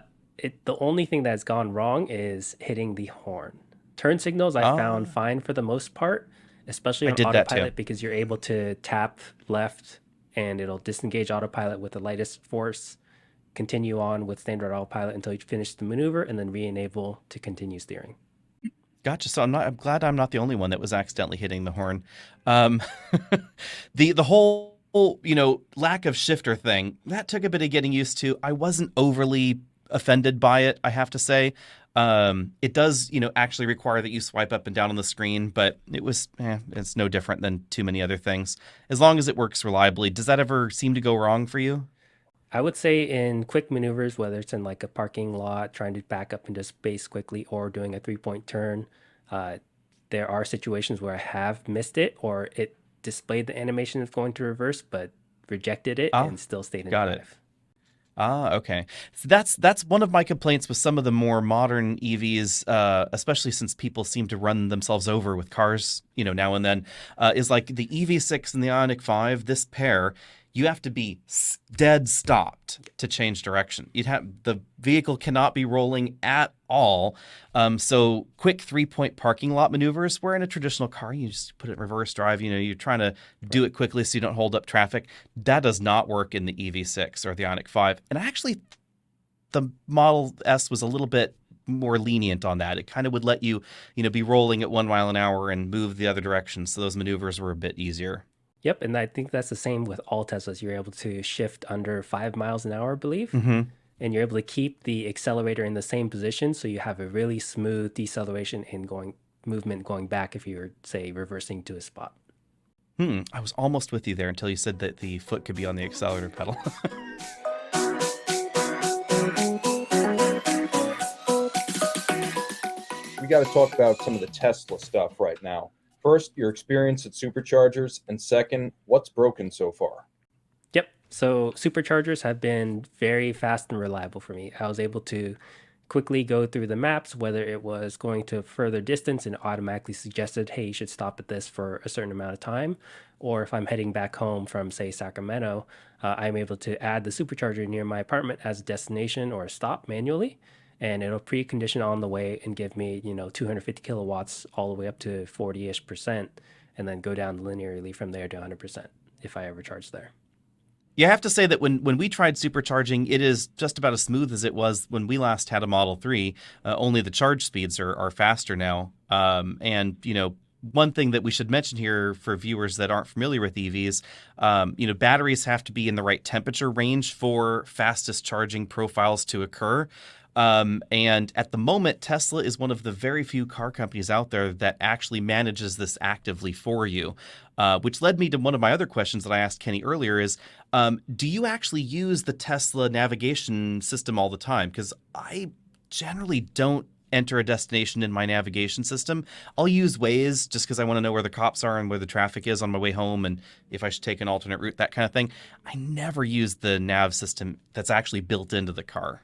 the only thing that's gone wrong is hitting the horn. Turn signals I found Ah, fine for the most part, especially I on did that too. autopilot because you're able to tap left and it'll disengage autopilot with the lightest force, continue on with standard autopilot until you finish the maneuver, and then re-enable to continue steering. Gotcha. So I'm glad I'm not the only one that was accidentally hitting the horn. Um, the whole lack of shifter thing that took a bit of getting used to. I wasn't overly offended by it, I have to say. It does actually require that you swipe up and down on the screen, but it's no different than too many other things. As long as it works reliably. Does that ever seem to go wrong for you? I would say in quick maneuvers, whether it's in like a parking lot, trying to back up into space quickly, or doing a 3-point turn, uh, there are situations where I have missed it or it displayed the animation of going to reverse, but rejected it Ah, and still stayed in got it. drive. Ah, okay. So that's one of my complaints with some of the more modern EVs, especially since people seem to run themselves over with cars, now and then, is like the EV6 and the Ioniq 5. This pair, you have to be dead stopped to change direction. The vehicle cannot be rolling at all. So quick 3-point parking lot maneuvers, where in a traditional car you just put it in reverse drive. You're trying to do it quickly so you don't hold up traffic. That does not work in the EV6 or the Ioniq 5. And actually, the Model S was a little bit more lenient on that. It kind of would let you, be rolling at 1 mile an hour and move the other direction. So those maneuvers were a bit easier. Yep, and I think that's the same with all Teslas. You're able to shift under 5 miles an hour, I believe, Mm-hmm. and you're able to keep the accelerator in the same position, so you have a really smooth deceleration and movement going back if you're, say, reversing to a spot. I was almost with you there until you said that the foot could be on the accelerator pedal. We got to talk about some of the Tesla stuff right now. First, your experience at Superchargers, and second, what's broken so far? Yep. So superchargers have been very fast and reliable for me. I was able to quickly go through the maps, whether it was going to a further distance and automatically suggested, hey, you should stop at this for a certain amount of time. Or if I'm heading back home from, say, Sacramento, I'm able to add the supercharger near my apartment as a destination or a stop manually. And it'll precondition on the way and give me, 250 kilowatts all the way up to 40-ish%, and then go down linearly from there to 100% if I ever charge there. You have to say that when we tried supercharging, it is just about as smooth as it was when we last had a Model 3. Only the charge speeds are faster now. And, one thing that we should mention here for viewers that aren't familiar with EVs, batteries have to be in the right temperature range for fastest charging profiles to occur. And at the moment, Tesla is one of the very few car companies out there that actually manages this actively for you, which led me to one of my other questions that I asked Kenny earlier is, do you actually use the Tesla navigation system all the time? Because I generally don't enter a destination in my navigation system. I'll use Waze just because I want to know where the cops are and where the traffic is on my way home and if I should take an alternate route, that kind of thing. I never use the nav system that's actually built into the car.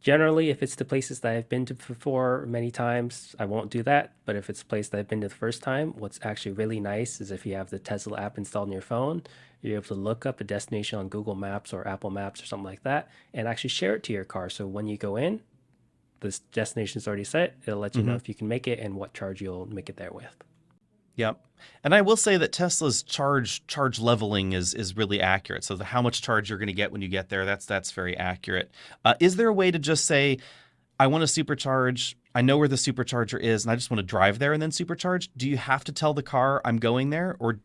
Generally, if it's the places that I've been to before many times, I won't do that. But if it's a place that I've been to the first time, what's actually really nice is if you have the Tesla app installed on your phone, you're able to look up a destination on Google Maps or Apple Maps or something like that and actually share it to your car. So when you go in, this destination is already set. It'll let you know if you can make it and what charge you'll make it there with. Yep. And I will say that Tesla's charge leveling is really accurate. So how much charge you're going to get when you get there, that's very accurate. Is there a way to just say, I want to supercharge, I know where the supercharger is, and I just want to drive there and then supercharge? Do you have to tell the car I'm going there, or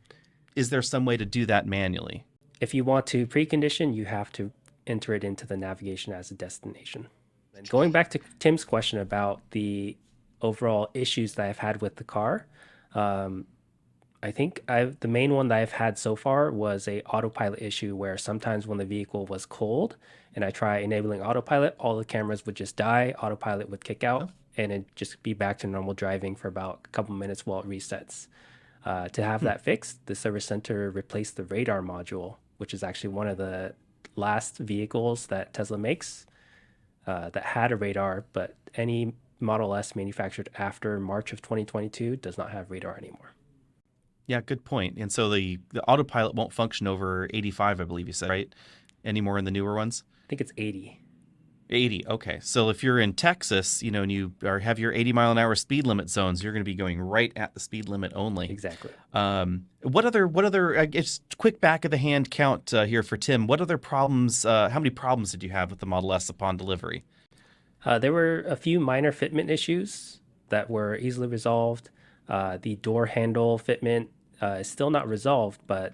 is there some way to do that manually? If you want to precondition, you have to enter it into the navigation as a destination. And going back to Tim's question about the overall issues that I've had with the car, I think the main one that I've had so far was a autopilot issue where sometimes when the vehicle was cold and I try enabling autopilot, all the cameras would just die, autopilot would kick out, and it'd just be back to normal driving for about a couple minutes while it resets. To have that fixed, the service center replaced the radar module, which is actually one of the last vehicles that Tesla makes that had a radar, but any Model S manufactured after March of 2022 does not have radar anymore. Yeah, good point. And so the autopilot won't function over 85, I believe you said, right? Anymore in the newer ones? I think it's 80. 80, okay. So if you're in Texas, and you have your 80 mile an hour speed limit zones, you're going to be going right at the speed limit only. Exactly. What other, just quick back of the hand count here for Tim. What other problems, how many problems did you have with the Model S upon delivery? There were a few minor fitment issues that were easily resolved. The door handle fitment is still not resolved, but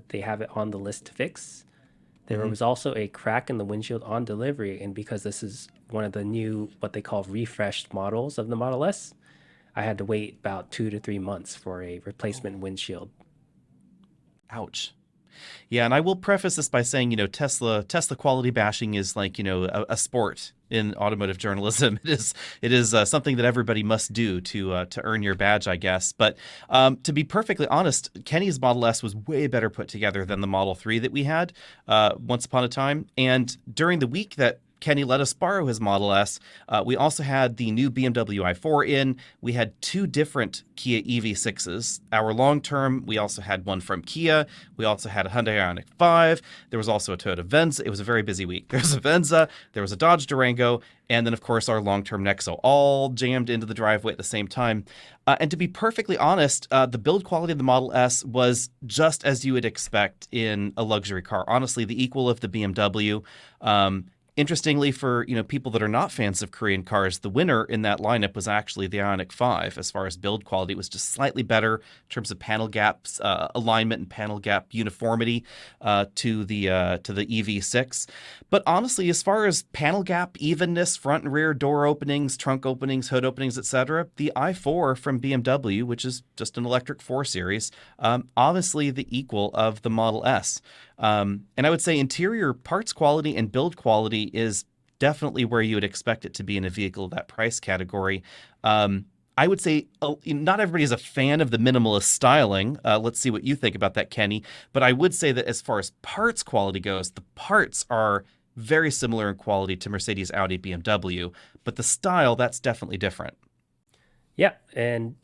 they have it on the list to fix. There was also a crack in the windshield on delivery, and because this is one of the new, what they call refreshed models of the Model S, I had to wait about 2 to 3 months for a replacement windshield. Ouch. Yeah, and I will preface this by saying, Tesla quality bashing is like, a sport in automotive journalism. It is something that everybody must do to earn your badge, I guess. But to be perfectly honest, Kenny's Model S was way better put together than the Model 3 that we had once upon a time. And during the week that Kenny let us borrow his Model S, we also had the new BMW i4 in. We had two different Kia EV6s. Our long-term, we also had one from Kia. We also had a Hyundai Ioniq 5. There was also a Toyota Venza. It was a very busy week. There was a Venza, there was a Dodge Durango, and then, of course, our long-term Nexo, all jammed into the driveway at the same time. And to be perfectly honest, the build quality of the Model S was just as you would expect in a luxury car. Honestly, the equal of the BMW. Interestingly, for people that are not fans of Korean cars, the winner in that lineup was actually the Ioniq 5. As far as build quality, it was just slightly better in terms of panel gaps, alignment, and panel gap uniformity to the EV6. But honestly, as far as panel gap evenness, front and rear door openings, trunk openings, hood openings, etc., the i4 from BMW, which is just an electric 4 Series, obviously the equal of the Model S. And I would say interior parts quality and build quality is definitely where you would expect it to be in a vehicle of that price category. I would say not everybody is a fan of the minimalist styling. Let's see what you think about that, Kenny. But I would say that as far as parts quality goes, the parts are very similar in quality to Mercedes, Audi, BMW. But the style, that's definitely different. Yeah, and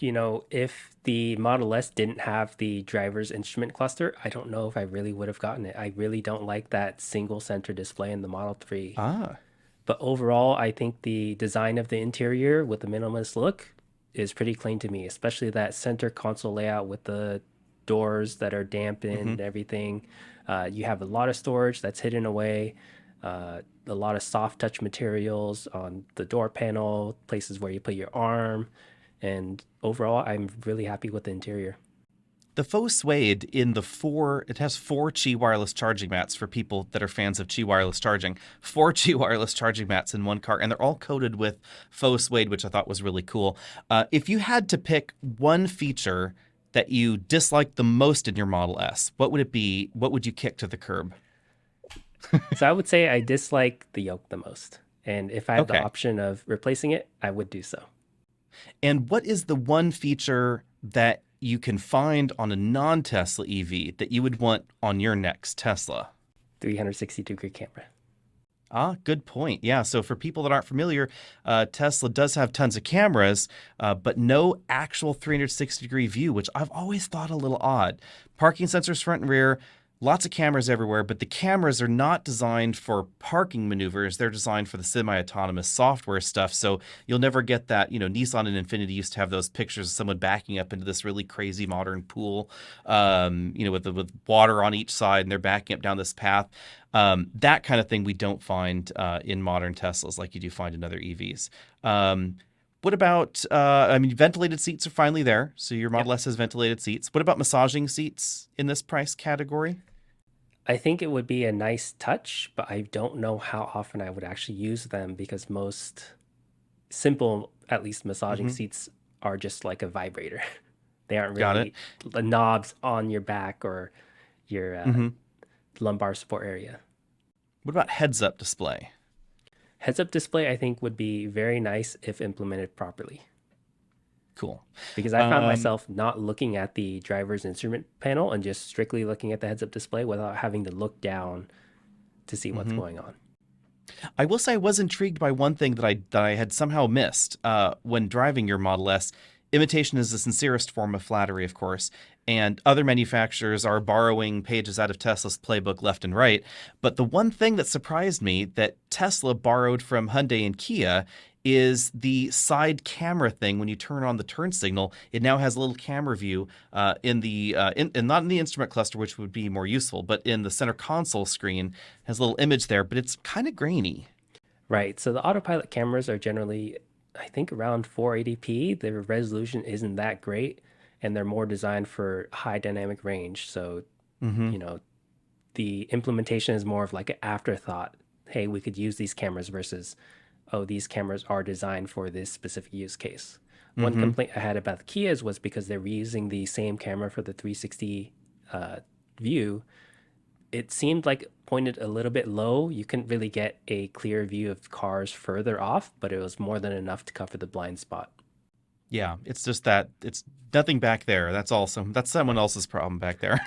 if the Model S didn't have the driver's instrument cluster, I don't know if I really would have gotten it. I really don't like that single center display in the Model 3. Ah. But overall, I think the design of the interior with the minimalist look is pretty clean to me, especially that center console layout with the doors that are dampened and everything. You have a lot of storage that's hidden away, a lot of soft touch materials on the door panel, places where you put your arm. And overall, I'm really happy with the interior. The faux suede in it has 4 Qi wireless charging mats for people that are fans of Qi wireless charging. 4 Qi wireless charging mats in one car, and they're all coated with faux suede, which I thought was really cool. If you had to pick one feature that you disliked the most in your Model S, what would it be? What would you kick to the curb? So I would say I dislike the yoke the most. And if I had the Okay. option of replacing it, I would do so. And what is the one feature that you can find on a non-Tesla EV that you would want on your next Tesla? 360-degree camera. Good point. Yeah, so for people that aren't familiar, Tesla does have tons of cameras, but no actual 360-degree view, which I've always thought a little odd. Parking sensors front and rear, lots of cameras everywhere, but the cameras are not designed for parking maneuvers. They're designed for the semi-autonomous software stuff. So you'll never get that, Nissan and Infiniti used to have those pictures of someone backing up into this really crazy modern pool, with water on each side, and they're backing up down this path. That kind of thing we don't find in modern Teslas like you do find in other EVs. What about, ventilated seats are finally there. So your Model S has ventilated seats. What about massaging seats in this price category? I think it would be a nice touch, but I don't know how often I would actually use them because most simple, at least massaging seats are just like a vibrator. They aren't Got really the knobs on your back or your lumbar support area. What about heads-up display? Heads-up display, I think, would be very nice if implemented properly. Cool. Because I found myself not looking at the driver's instrument panel and just strictly looking at the heads-up display without having to look down to see what's going on. I will say I was intrigued by one thing that I had somehow missed when driving your Model S. Imitation is the sincerest form of flattery, of course, and other manufacturers are borrowing pages out of Tesla's playbook left and right. But the one thing that surprised me that Tesla borrowed from Hyundai and Kia is the side camera thing. When you turn on the turn signal, it now has a little camera view and not in the instrument cluster, which would be more useful, but in the center console screen has a little image there, but it's kind of grainy. Right. So the autopilot cameras are generally, I think, around 480p. Their resolution isn't that great, and they're more designed for high dynamic range. So, the implementation is more of like an afterthought. Hey, we could use these cameras versus, oh, these cameras are designed for this specific use case. One complaint I had about the Kias was because they're reusing the same camera for the 360 view. it seemed like it pointed a little bit low. You couldn't really get a clear view of cars further off, but it was more than enough to cover the blind spot. Yeah, it's just that it's nothing back there. That's someone else's problem back there.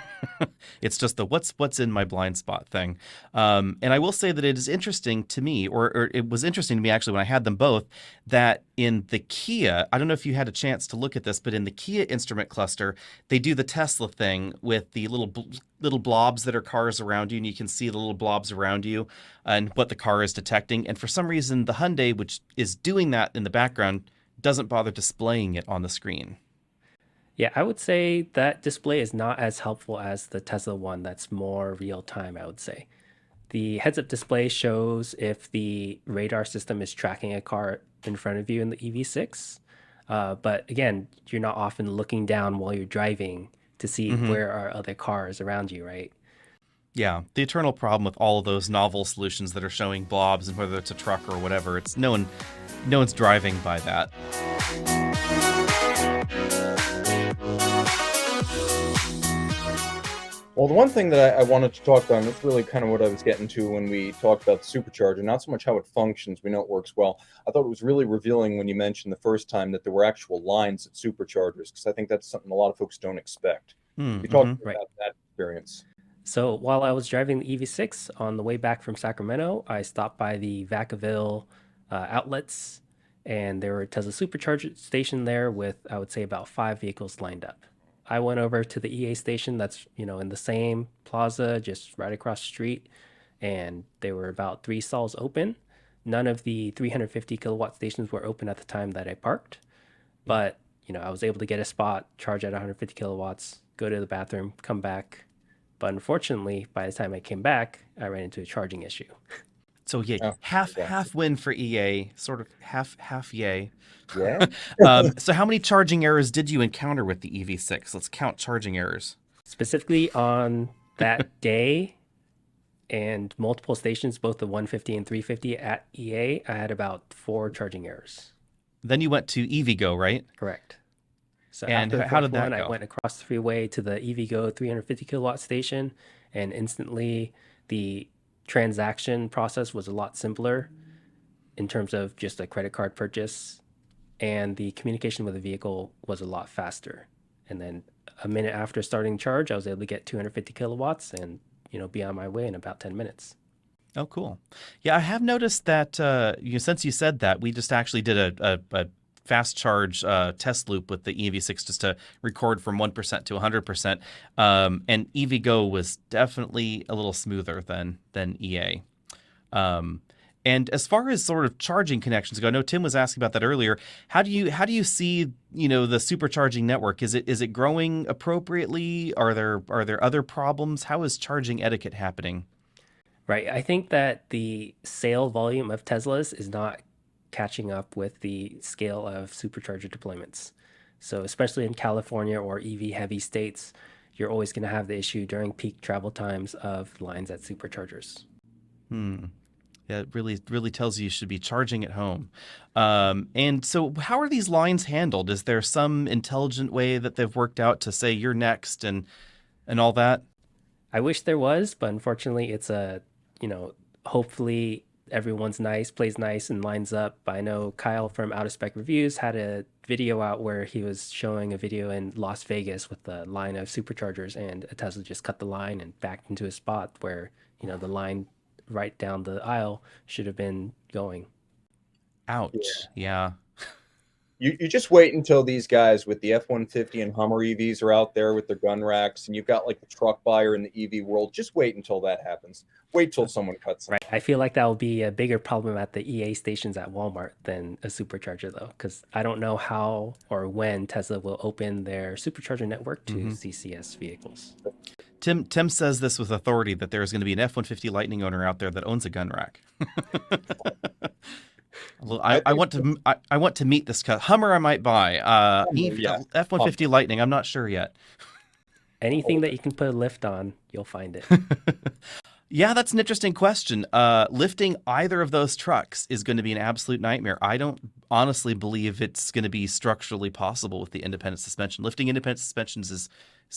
It's just the what's in my blind spot thing. And I will say that it is interesting to me, or it was interesting to me actually when I had them both, that in the Kia, I don't know if you had a chance to look at this, but in the Kia instrument cluster, they do the Tesla thing with the little blobs that are cars around you, and you can see the little blobs around you and what the car is detecting. And for some reason, the Hyundai, which is doing that in the background, doesn't bother displaying it on the screen. Yeah, I would say that display is not as helpful as the Tesla one. That's more real time, I would say. The heads up display shows if the radar system is tracking a car in front of you in the EV6. But again, you're not often looking down while you're driving to see where are other cars around you, right? Yeah, the eternal problem with all of those novel solutions that are showing blobs, and whether it's a truck or whatever, it's no one's driving by that. Well, the one thing that I wanted to talk about, and that's really kind of what I was getting to when we talked about the supercharger, not so much how it functions, we know it works well. I thought it was really revealing when you mentioned the first time that there were actual lines at superchargers, because I think that's something a lot of folks don't expect. You talked Right. about that experience. So while I was driving the EV6 on the way back from Sacramento, I stopped by the Vacaville outlets, and there were a Tesla supercharger station there with, I would say, about 5 vehicles lined up. I went over to the EA station that's, in the same plaza, just right across the street, and there were about 3 stalls open. None of the 350 kilowatt stations were open at the time that I parked, but, I was able to get a spot, charge at 150 kilowatts, go to the bathroom, come back. But unfortunately, by the time I came back, I ran into a charging issue. So yeah, Oh, half win for EA, sort of half yay. yeah. So how many charging errors did you encounter with the EV6? Let's count charging errors. Specifically on that day and multiple stations, both the 150 and 350 at EA, I had about 4 charging errors. Then you went to EVgo, right? Correct. So And after the how fourth did that one, I go? went across the freeway to the EVgo 350 kilowatt station, and instantly the transaction process was a lot simpler in terms of just a credit card purchase, and the communication with the vehicle was a lot faster. And then a minute after starting charge, I was able to get 250 kilowatts and be on my way in about 10 minutes. Oh, cool. Yeah, I have noticed that since you said that, we just actually did a fast charge test loop with the EV6 just to record from 1% to 100%. And EVgo was definitely a little smoother than EA. And as far as sort of charging connections go, I know Tim was asking about that earlier. How do you see the supercharging network? Is it growing appropriately? Are there other problems? How is charging etiquette happening? Right. I think that the sale volume of Teslas is not catching up with the scale of supercharger deployments. So, especially in California or EV heavy states, you're always going to have the issue during peak travel times of lines at superchargers. Yeah, it really tells you should be charging at home. And so how are these lines handled? Is there some intelligent way that they've worked out to say you're next and all that? I wish there was, but unfortunately, it's hopefully everyone's nice, plays nice, and lines up. I know Kyle from Out of Spec Reviews had a video out where he was showing a video in Las Vegas with a line of superchargers, and a Tesla just cut the line and backed into a spot where, the line right down the aisle should have been going. Ouch. Yeah. You just wait until these guys with the F-150 and Hummer EVs are out there with their gun racks, and you've got like the truck buyer in the EV world. Just wait until that happens. Wait till someone cuts them. Right. I feel like that will be a bigger problem at the EA stations at Walmart than a supercharger, though, because I don't know how or when Tesla will open their supercharger network to CCS vehicles. Tim says this with authority that there is going to be an F-150 Lightning owner out there that owns a gun rack. Well, I want to meet this Hummer. I might buy. F-150 Lightning. I'm not sure yet. Anything that you can put a lift on, you'll find it. Yeah, that's an interesting question. Lifting either of those trucks is going to be an absolute nightmare. I don't honestly believe it's going to be structurally possible with the independent suspension. Lifting independent suspensions is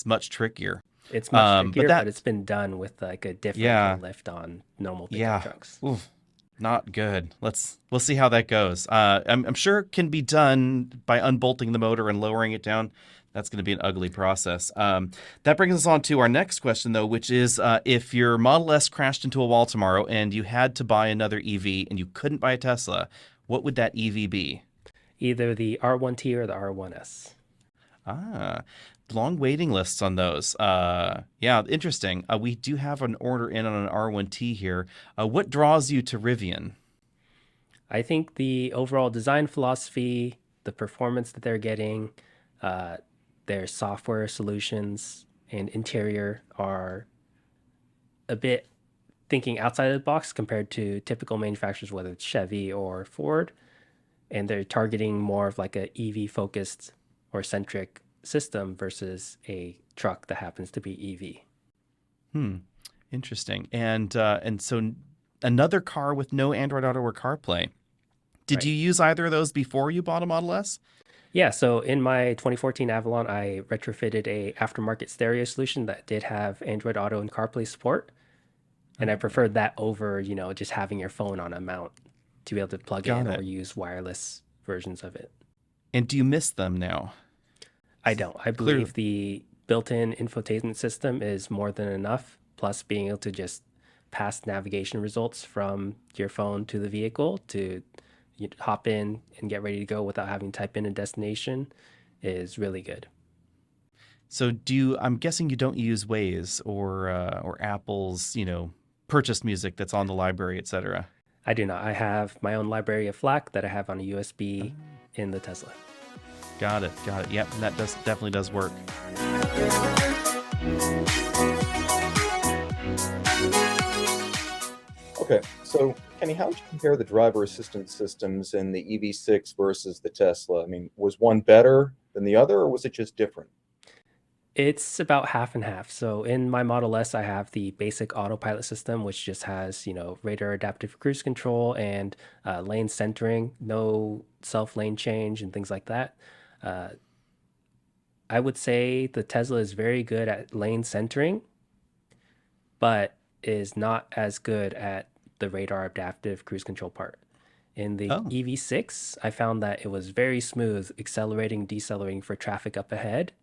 much trickier. It's much But trickier, but that, it's been done with like a differential yeah, lift on normal pickup yeah, trucks. oof, not good. We'll see how that goes. I'm sure it can be done by unbolting the motor and lowering it down. That's going to be an ugly process. That brings us on to our next question, though, which is if your Model S crashed into a wall tomorrow and you had to buy another EV and you couldn't buy a Tesla, what would that EV be? Either the R1T or the R1S. Ah, long waiting lists on those. Yeah, interesting. We do have an order in on an R1T here. What draws you to Rivian? I think the overall design philosophy, the performance that they're getting, uh, their software solutions and interior are a bit thinking outside of the box compared to typical manufacturers, whether it's Chevy or Ford. And they're targeting more of like a EV focused or centric system versus a truck that happens to be EV. Hmm, interesting. And so another car with no Android Auto or CarPlay. Did Right. you use either of those before you bought a Model S? Yeah, so in my 2014 Avalon, I retrofitted a aftermarket stereo solution that did have Android Auto and CarPlay support, and I Ah, preferred that over, just having your phone on a mount to be able to plug it got in or it. use wireless versions of it. And do you miss them now? I don't. I Clearly. believe the built-in infotainment system is more than enough, plus being able to just pass navigation results from your phone to the vehicle to hop in and get ready to go without having to type in a destination is really good. So I'm guessing you don't use Waze or Apple's, purchased music that's on the library, etc. I do not. I have my own library of FLAC that I have on a USB in the Tesla. Got it. Got it. Yep, that definitely does work. Okay, so Kenny, how would you compare the driver assistance systems in the EV6 versus the Tesla? I mean, was one better than the other, or was it just different? It's about half and half. So in my Model S, I have the basic autopilot system, which just has, radar adaptive cruise control and lane centering, no self lane change and things like that. Uh, I would say the Tesla is very good at lane centering, but is not as good at the radar adaptive cruise control part. In the Oh, EV6, I found that it was very smooth, accelerating, decelerating for traffic up ahead.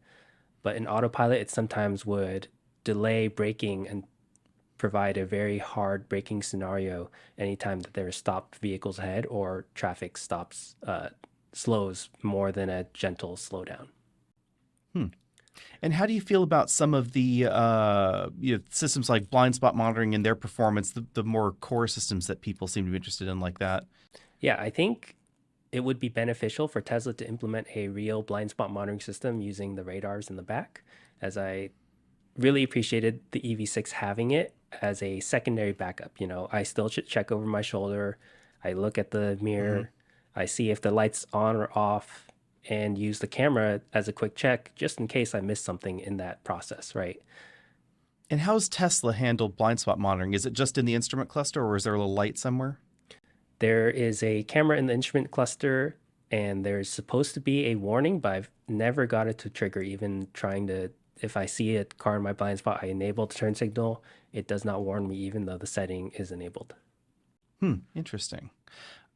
But in autopilot, it sometimes would delay braking and provide a very hard braking scenario anytime that there are stopped vehicles ahead or traffic slows more than a gentle slowdown. hmm. And how do you feel about some of the systems like blind spot monitoring and their performance, the more core systems that people seem to be interested in like that? Yeah, I think it would be beneficial for Tesla to implement a real blind spot monitoring system using the radars in the back, as I really appreciated the EV6 having it as a secondary backup. I still should check over my shoulder. I look at the Hmm. mirror. I see if the light's on or off and use the camera as a quick check just in case I miss something in that process, right? And how's Tesla handled blind spot monitoring? Is it just in the instrument cluster or is there a little light somewhere? There is a camera in the instrument cluster and there's supposed to be a warning, but I've never got it to trigger, even trying to. If I see a car in my blind spot, I enable the turn signal. It does not warn me, even though the setting is enabled. Interesting.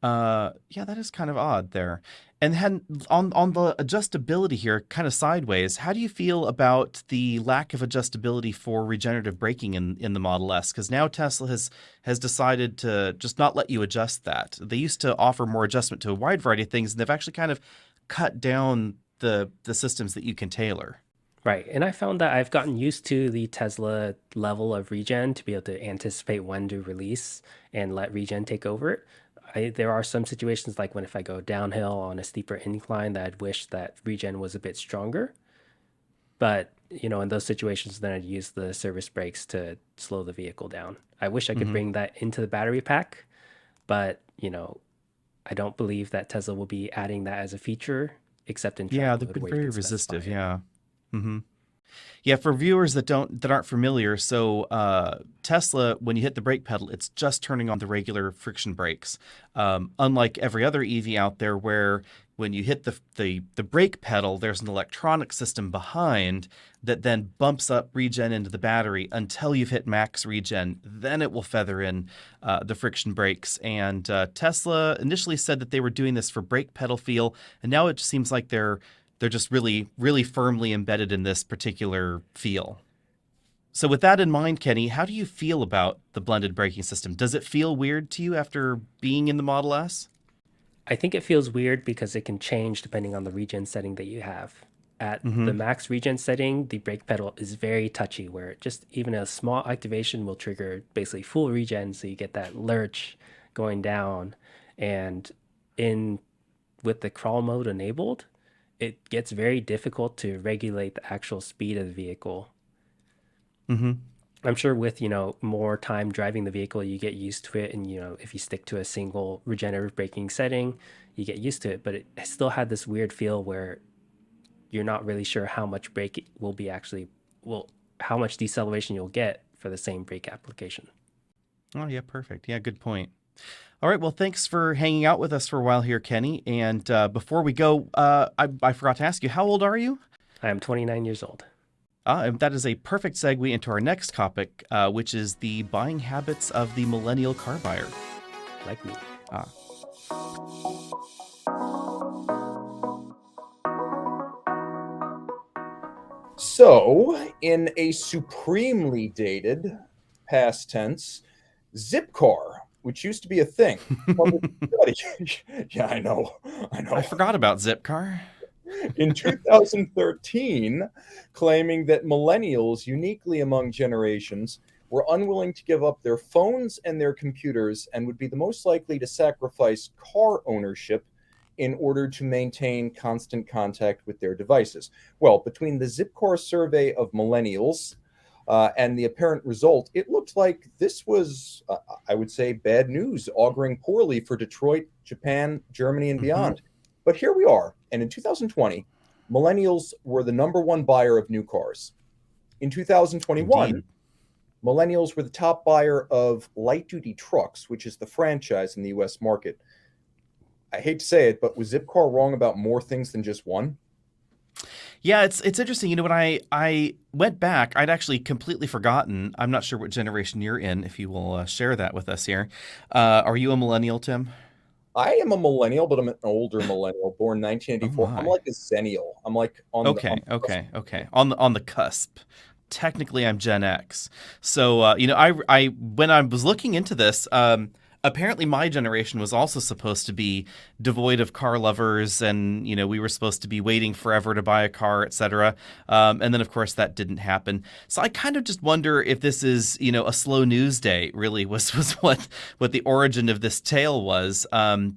Yeah, that is kind of odd there. And then on the adjustability here, kind of sideways, how do you feel about the lack of adjustability for regenerative braking in the Model S? Because now Tesla has decided to just not let you adjust that. They used to offer more adjustment to a wide variety of things, and they've actually kind of cut down the systems that you can tailor. Right. And I found that I've gotten used to the Tesla level of regen to be able to anticipate when to release and let regen take over it. There are some situations like when if I go downhill on a steeper incline that I'd wish that regen was a bit stronger. But, in those situations, then I'd use the service brakes to slow the vehicle down. I wish I could Hmm. bring that into the battery pack, but, I don't believe that Tesla will be adding that as a feature except in Yeah, travel they've mode been where you very can specify resistive. it. Yeah. Hmm. Yeah, for viewers that aren't familiar, so Tesla, when you hit the brake pedal, it's just turning on the regular friction brakes. Unlike every other EV out there, where when you hit the brake pedal, there's an electronic system behind that then bumps up regen into the battery until you've hit max regen. Then it will feather in the friction brakes. And Tesla initially said that they were doing this for brake pedal feel, and now it just seems like they're just really, really firmly embedded in this particular feel. So with that in mind, Kenny, how do you feel about the blended braking system? Does it feel weird to you after being in the Model S? I think it feels weird because it can change depending on the regen setting that you have. At the max regen setting, the brake pedal is very touchy, where just even a small activation will trigger basically full regen, so you get that lurch going down. And in with the crawl mode enabled, it gets very difficult to regulate the actual speed of the vehicle. Mm-hmm. I'm sure with, more time driving the vehicle, you get used to it. And, if you stick to a single regenerative braking setting, you get used to it. But it still had this weird feel where you're not really sure how much brake will be how much deceleration you'll get for the same brake application. Oh, yeah, perfect. Yeah, good point. All right, well, thanks for hanging out with us for a while here, Kenny. And before we go, I forgot to ask you, how old are you? I am 29 years old. And that is a perfect segue into our next topic, which is the buying habits of the millennial car buyer. Like me. So, in a supremely dated past tense, Zipcar, which used to be a thing. Yeah, I know. I forgot about Zipcar. In 2013, claiming that millennials, uniquely among generations, were unwilling to give up their phones and their computers and would be the most likely to sacrifice car ownership in order to maintain constant contact with their devices. Well, between the Zipcar survey of millennials and the apparent result, it looked like this was, I would say, bad news, auguring poorly for Detroit, Japan, Germany, and beyond. But here we are. And in 2020, millennials were the number one buyer of new cars. In 2021, Indeed. millennials were the top buyer of light-duty trucks, which is the franchise in the U.S. market. I hate to say it, but was Zipcar wrong about more things than just one? Yeah, it's interesting. When I went back, I'd actually completely forgotten. I'm not sure what generation you're in, if you will share that with us here. Are you a millennial, Tim? I am a millennial, but I'm an older millennial, born 1984. I'm like a zennial. I'm like on Okay. On the cusp. Technically, I'm Gen X. So, I when I was looking into this, apparently my generation was also supposed to be devoid of car lovers, and we were supposed to be waiting forever to buy a car, etc. And then of course that didn't happen. So I kind of just wonder if this is a slow news day really was what the origin of this tale was,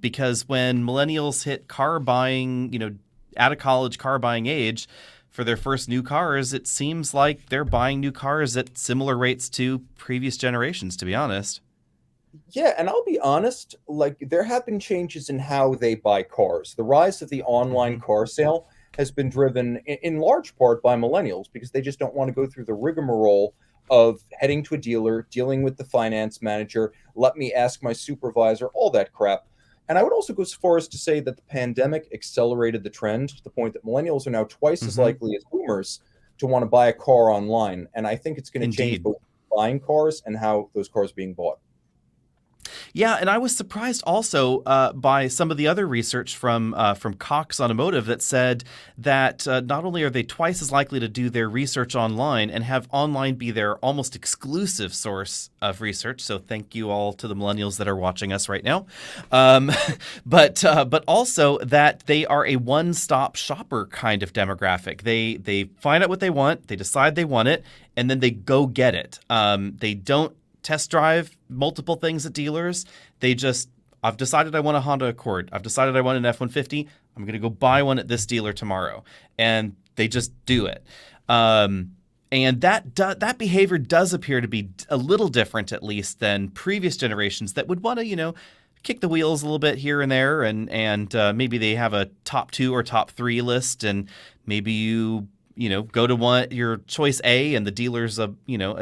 because when millennials hit car buying, out of college car buying age, for their first new cars, it seems like they're buying new cars at similar rates to previous generations, to be honest. Yeah, and I'll be honest, like there have been changes in how they buy cars. The rise of the online car sale has been driven in large part by millennials because they just don't want to go through the rigmarole of heading to a dealer, dealing with the finance manager, let me ask my supervisor, all that crap. And I would also go so far as to say that the pandemic accelerated the trend to the point that millennials are now twice as likely as boomers to want to buy a car online. And I think it's going to change both buying cars and how those cars are being bought. Yeah, and I was surprised also by some of the other research from Cox Automotive that said that not only are they twice as likely to do their research online and have online be their almost exclusive source of research. So thank you all to the millennials that are watching us right now, but also that they are a one-stop shopper kind of demographic. They find out what they want, they decide they want it, and then they go get it. They don't test drive multiple things at dealers. I've decided I want a Honda Accord. I've decided I want an F-150. I'm going to go buy one at this dealer tomorrow. And they just do it. And that behavior does appear to be a little different, at least, than previous generations that would want to, kick the wheels a little bit here and there. And maybe they have a top 2 or top 3 list. And maybe you go to your choice A and the dealer's a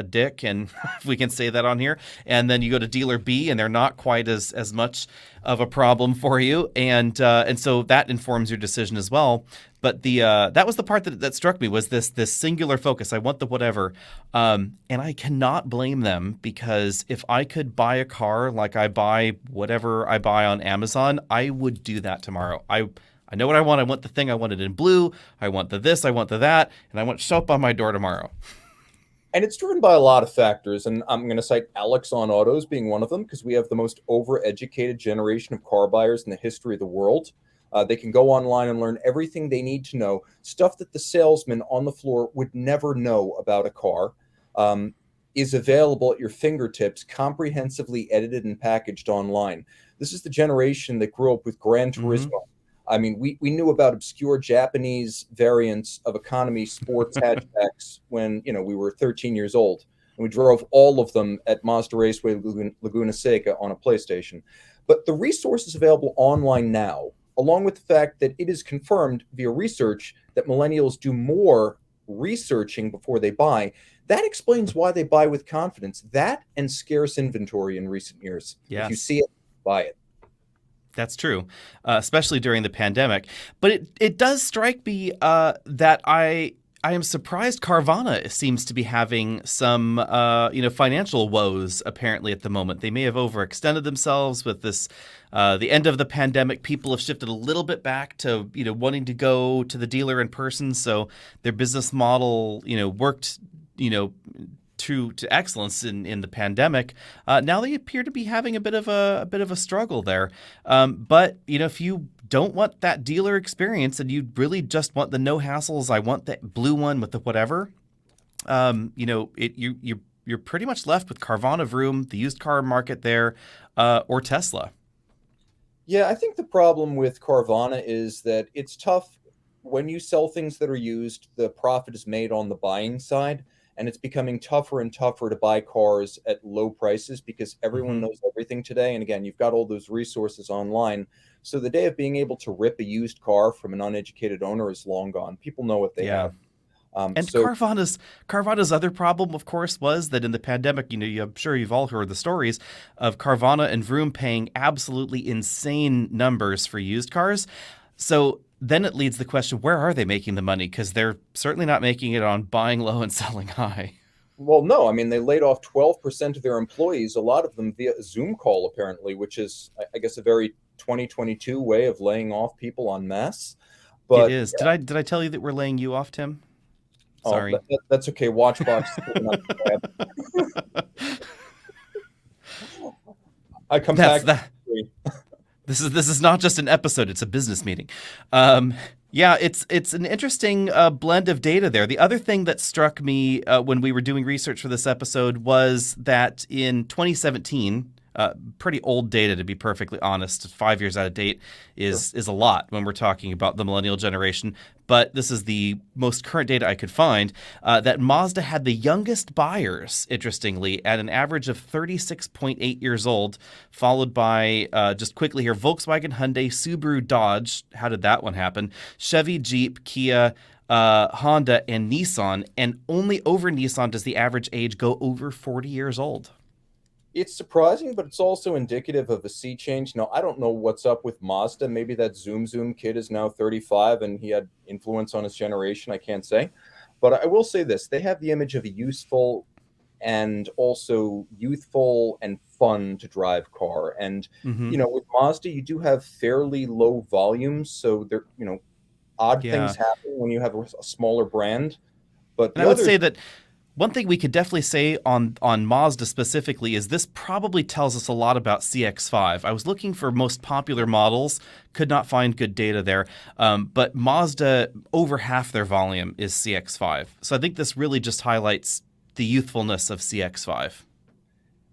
dick, and if we can say that on here, and then you go to dealer B and they're not quite as much of a problem for you, and so that informs your decision as well. But that was the part that struck me, was this singular focus. I want the whatever, and I cannot blame them, because if I could buy a car like I buy whatever I buy on Amazon, I would do that tomorrow. I know what I want. I want the thing I wanted in blue. I want the this. I want the that, and I want to show up on my door tomorrow. And it's driven by a lot of factors, and I'm going to cite Alex on Autos being one of them, because we have the most overeducated generation of car buyers in the history of the world. They can go online and learn everything they need to know, stuff that the salesman on the floor would never know about a car, is available at your fingertips, comprehensively edited and packaged online. This is the generation that grew up with Gran Turismo. Mm-hmm. I mean, we knew about obscure Japanese variants of economy sports hatchbacks when, we were 13 years old. And we drove all of them at Mazda Raceway Laguna Seca on a PlayStation. But the resources available online now, along with the fact that it is confirmed via research that millennials do more researching before they buy, that explains why they buy with confidence. That and scarce inventory in recent years. Yes. If you see it, buy it. That's true, especially during the pandemic. But it does strike me that I am surprised Carvana seems to be having some financial woes apparently at the moment. They may have overextended themselves with this. The end of the pandemic, people have shifted a little bit back to wanting to go to the dealer in person. So their business model worked to excellence in the pandemic. Now they appear to be having a bit of a struggle there. But if you don't want that dealer experience and you really just want the no hassles, I want that blue one with the whatever, you're pretty much left with Carvana, Vroom, the used car market there, or Tesla. Yeah, I think the problem with Carvana is that it's tough when you sell things that are used. The profit is made on the buying side, and it's becoming tougher and tougher to buy cars at low prices because everyone knows everything today. And again, you've got all those resources online. So the day of being able to rip a used car from an uneducated owner is long gone. People know what they have. And Carvana's other problem, of course, was that in the pandemic, I'm sure you've all heard the stories of Carvana and Vroom paying absolutely insane numbers for used cars. So then it leads the question, where are they making the money? Because they're certainly not making it on buying low and selling high. Well, no, I mean, they laid off 12% of their employees, a lot of them via a Zoom call, apparently, which is, I guess, a very 2022 way of laying off people en masse. But it is. Yeah. Did I tell you that we're laying you off, Tim? Sorry. That's okay. Watchbox. I come back. This is not just an episode; it's a business meeting. It's an interesting blend of data there. The other thing that struck me when we were doing research for this episode was that in 2017. Pretty old data, to be perfectly honest. 5 years out of date is a lot when we're talking about the millennial generation. But this is the most current data I could find, that Mazda had the youngest buyers, interestingly, at an average of 36.8 years old, followed by, just quickly here, Volkswagen, Hyundai, Subaru, Dodge. How did that one happen? Chevy, Jeep, Kia, Honda, and Nissan. And only over Nissan does the average age go over 40 years old. It's surprising, but it's also indicative of a sea change. Now, I don't know what's up with Mazda. Maybe that Zoom kid is now 35 and he had influence on his generation. I can't say. But I will say this. They have the image of a useful and also youthful and fun to drive car. And, with Mazda, you do have fairly low volumes. So there, odd things happen when you have a smaller brand. But I would say that one thing we could definitely say on Mazda specifically is this probably tells us a lot about CX-5. I was looking for most popular models, could not find good data there, but Mazda, over half their volume is CX-5. So I think this really just highlights the youthfulness of CX-5.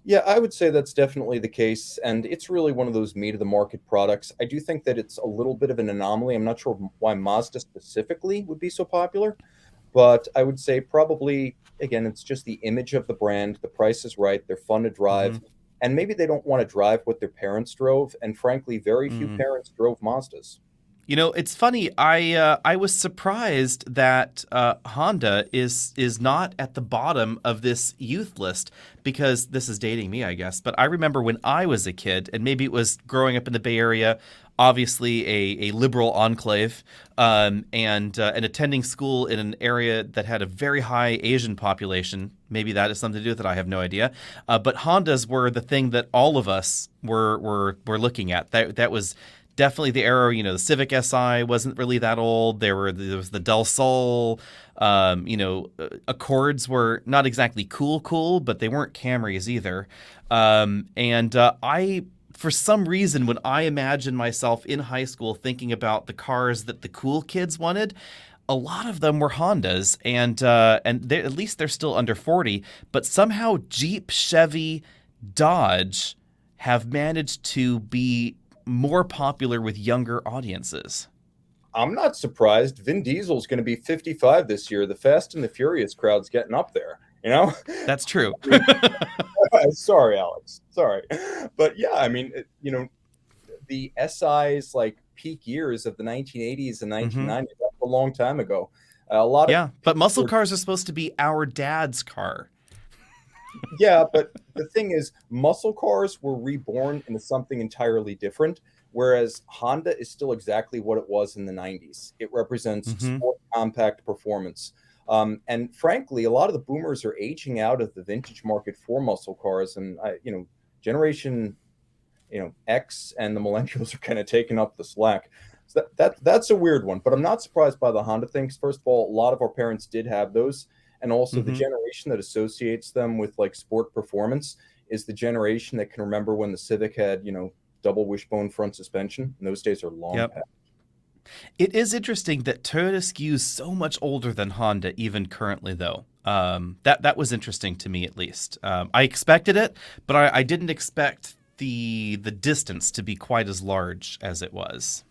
Yeah, I would say that's definitely the case, and it's really one of those meat-of-the-market products. I do think that it's a little bit of an anomaly. I'm not sure why Mazda specifically would be so popular, but I would say probably, again, it's just the image of the brand. The price is right. They're fun to drive. And maybe they don't want to drive what their parents drove. And frankly, very few parents drove Mazdas. You know, it's funny. I was surprised that Honda is not at the bottom of this youth list, because this is dating me, I guess. But I remember when I was a kid, and maybe it was growing up in the Bay Area, obviously a liberal enclave, and attending school in an area that had a very high Asian population. Maybe that has something to do with it. I have no idea. But Hondas were the thing that all of us were looking at. That was definitely the era. You know, the Civic Si wasn't really that old. There was the Del Sol. Accords were not exactly cool, but they weren't Camrys either. I, for some reason, when I imagine myself in high school thinking about the cars that the cool kids wanted, a lot of them were Hondas, and at least they're still under 40. But somehow Jeep, Chevy, Dodge have managed to be more popular with younger audiences. I'm not surprised. Vin Diesel's going to be 55 this year. The Fast and the Furious crowd's getting up there, you know? That's true. Sorry, Alex. Sorry. But yeah, I mean, the SI's like peak years of the 1980s and 1990s, that's a long time ago. But muscle cars are supposed to be our dad's car. Yeah, but the thing is, muscle cars were reborn into something entirely different, whereas Honda is still exactly what it was in the 90s. It represents sport compact performance. And frankly, a lot of the boomers are aging out of the vintage market for muscle cars, and generation X and the millennials are kind of taking up the slack. So that's a weird one, but I'm not surprised by the Honda things. First of all, a lot of our parents did have those. And also the generation that associates them with like sport performance is the generation that can remember when the Civic had, double wishbone front suspension. And those days are long past. It is interesting that Toyota skews so much older than Honda, even currently, though. That was interesting to me, at least. I expected it, but I didn't expect the distance to be quite as large as it was.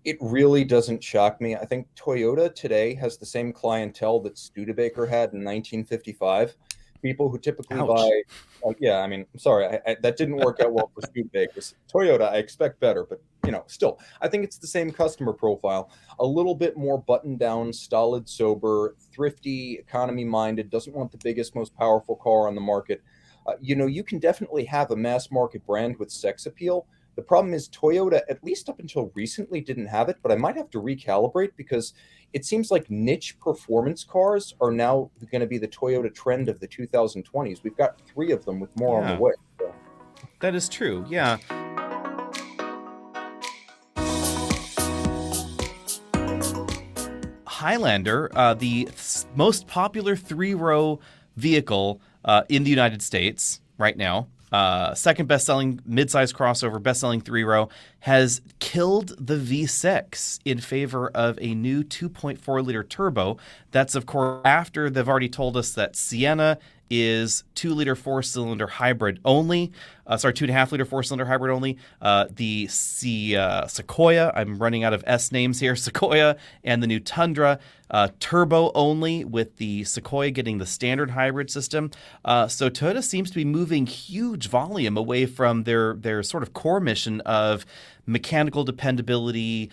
It really doesn't shock me. I think Toyota today has the same clientele that Studebaker had in 1955. People who typically buy, I'm sorry, that didn't work out well for Studebakers. Toyota, I expect better, but still, I think it's the same customer profile. A little bit more buttoned down, stolid, sober, thrifty, economy minded, doesn't want the biggest, most powerful car on the market. You can definitely have a mass market brand with sex appeal. The problem is Toyota, at least up until recently, didn't have it, but I might have to recalibrate because it seems like niche performance cars are now going to be the Toyota trend of the 2020s. We've got 3 of them with more on the way. So. That is true, yeah. Highlander, the most popular 3-row vehicle in the United States right now, second best-selling midsize crossover, best-selling 3-row, has killed the V6 in favor of a new 2.4-liter turbo. That's, of course, after they've already told us that Sienna is 2-liter 4-cylinder hybrid only. 2.5-liter 4-cylinder hybrid only. The Sequoia, I'm running out of S names here, Sequoia, and the new Tundra, turbo only, with the Sequoia getting the standard hybrid system. So Toyota seems to be moving huge volume away from their sort of core mission of mechanical dependability,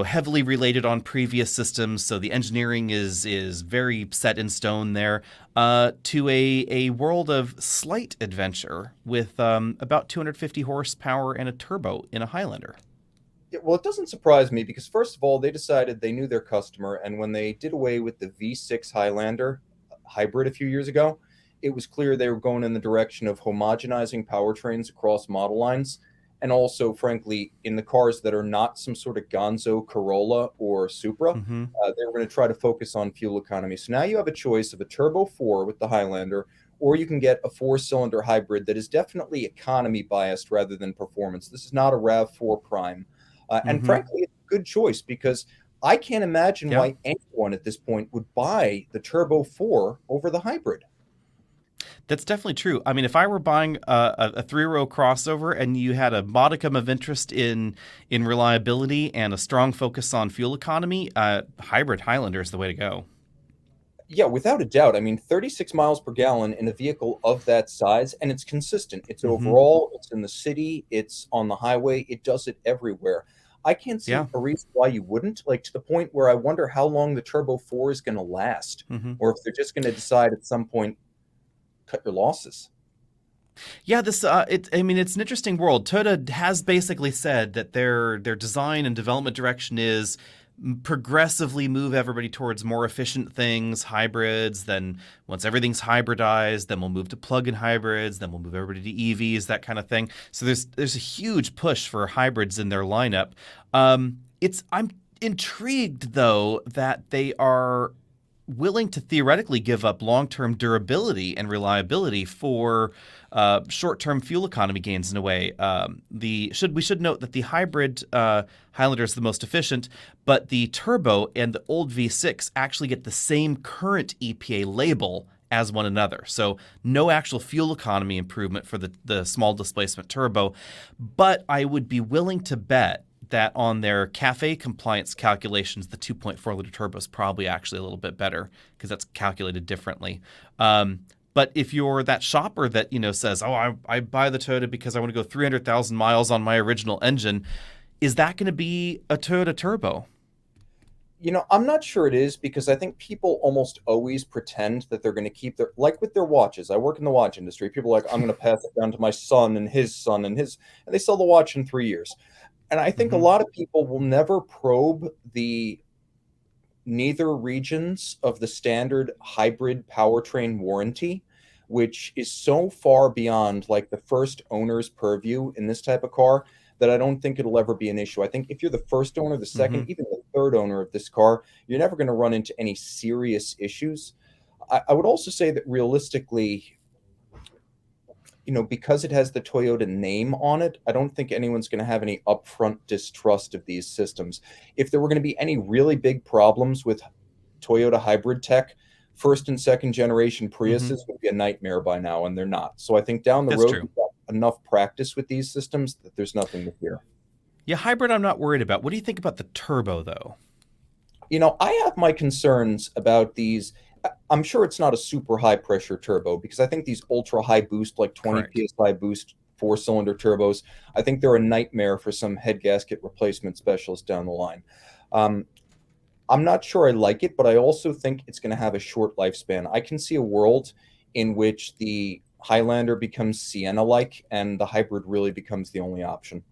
heavily related on previous systems, so the engineering is very set in stone there, to a world of slight adventure with about 250 horsepower and a turbo in a Highlander. Yeah, well, it doesn't surprise me because, first of all, they decided they knew their customer, and when they did away with the V6 Highlander hybrid a few years ago, it was clear they were going in the direction of homogenizing powertrains across model lines. And also, frankly, in the cars that are not some sort of gonzo Corolla or Supra, they were going to try to focus on fuel economy. So now you have a choice of a Turbo 4 with the Highlander, or you can get a 4-cylinder hybrid that is definitely economy biased rather than performance. This is not a RAV4 Prime. And frankly, it's a good choice because I can't imagine why anyone at this point would buy the Turbo 4 over the hybrid. That's definitely true. I mean, if I were buying a 3-row crossover and you had a modicum of interest in reliability and a strong focus on fuel economy, hybrid Highlander is the way to go. Yeah, without a doubt. I mean, 36 miles per gallon in a vehicle of that size, and it's consistent. It's overall, it's in the city, it's on the highway, it does it everywhere. I can't see Yeah. a reason why you wouldn't, like to the point where I wonder how long the Turbo 4 is going to last, or if they're just going to decide at some point, cut your losses. Yeah, I mean, it's an interesting world. Toyota has basically said that their design and development direction is progressively move everybody towards more efficient things, hybrids. Then once everything's hybridized, then we'll move to plug-in hybrids. Then we'll move everybody to EVs, that kind of thing. So there's a huge push for hybrids in their lineup. I'm intrigued though that they are willing to theoretically give up long-term durability and reliability for short-term fuel economy gains in a way. We should note that the hybrid Highlander is the most efficient, but the turbo and the old V6 actually get the same current EPA label as one another. So no actual fuel economy improvement for the small displacement turbo. But I would be willing to bet that on their CAFE compliance calculations, the 2.4 liter turbo is probably actually a little bit better because that's calculated differently. But if you're that shopper that says, "Oh, I buy the Toyota because I want to go 300,000 miles on my original engine," is that going to be a Toyota turbo? I'm not sure it is, because I think people almost always pretend that they're going to keep like with their watches. I work in the watch industry. People are like, I'm going to pass it down to my son and his son and they sell the watch in 3 years. And I think a lot of people will never probe the neither regions of the standard hybrid powertrain warranty, which is so far beyond like the first owner's purview in this type of car that I don't think it'll ever be an issue. I think if you're the first owner, the second, even the third owner of this car, you're never going to run into any serious issues. I would also say that realistically, because it has the Toyota name on it, I don't think anyone's going to have any upfront distrust of these systems. If there were going to be any really big problems with Toyota hybrid tech, first and second generation Priuses would be a nightmare by now, and they're not. So I think down the That's road, true. we've got enough practice with these systems that there's nothing to fear. Yeah, hybrid I'm not worried about. What do you think about the turbo, though? I have my concerns about these. I'm sure it's not a super high pressure turbo, because I think these ultra high boost, like 20 Correct. psi boost 4-cylinder turbos, I think they're a nightmare for some head gasket replacement specialist down the line. I'm not sure I like it, but I also think it's going to have a short lifespan. I can see a world in which the Highlander becomes Sienna-like and the hybrid really becomes the only option.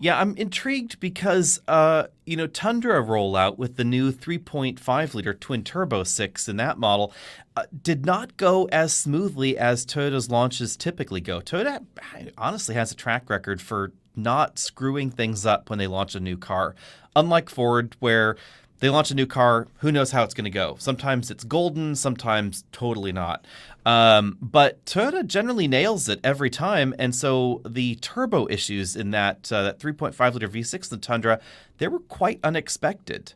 Yeah, I'm intrigued because, Tundra rollout with the new 3.5 liter twin turbo 6 in that model did not go as smoothly as Toyota's launches typically go. Toyota honestly has a track record for not screwing things up when they launch a new car. Unlike Ford, where they launch a new car, who knows how it's going to go. Sometimes it's golden, sometimes totally not. But Toyota generally nails it every time, and so the turbo issues in that 3.5 liter V6, the Tundra, they were quite unexpected.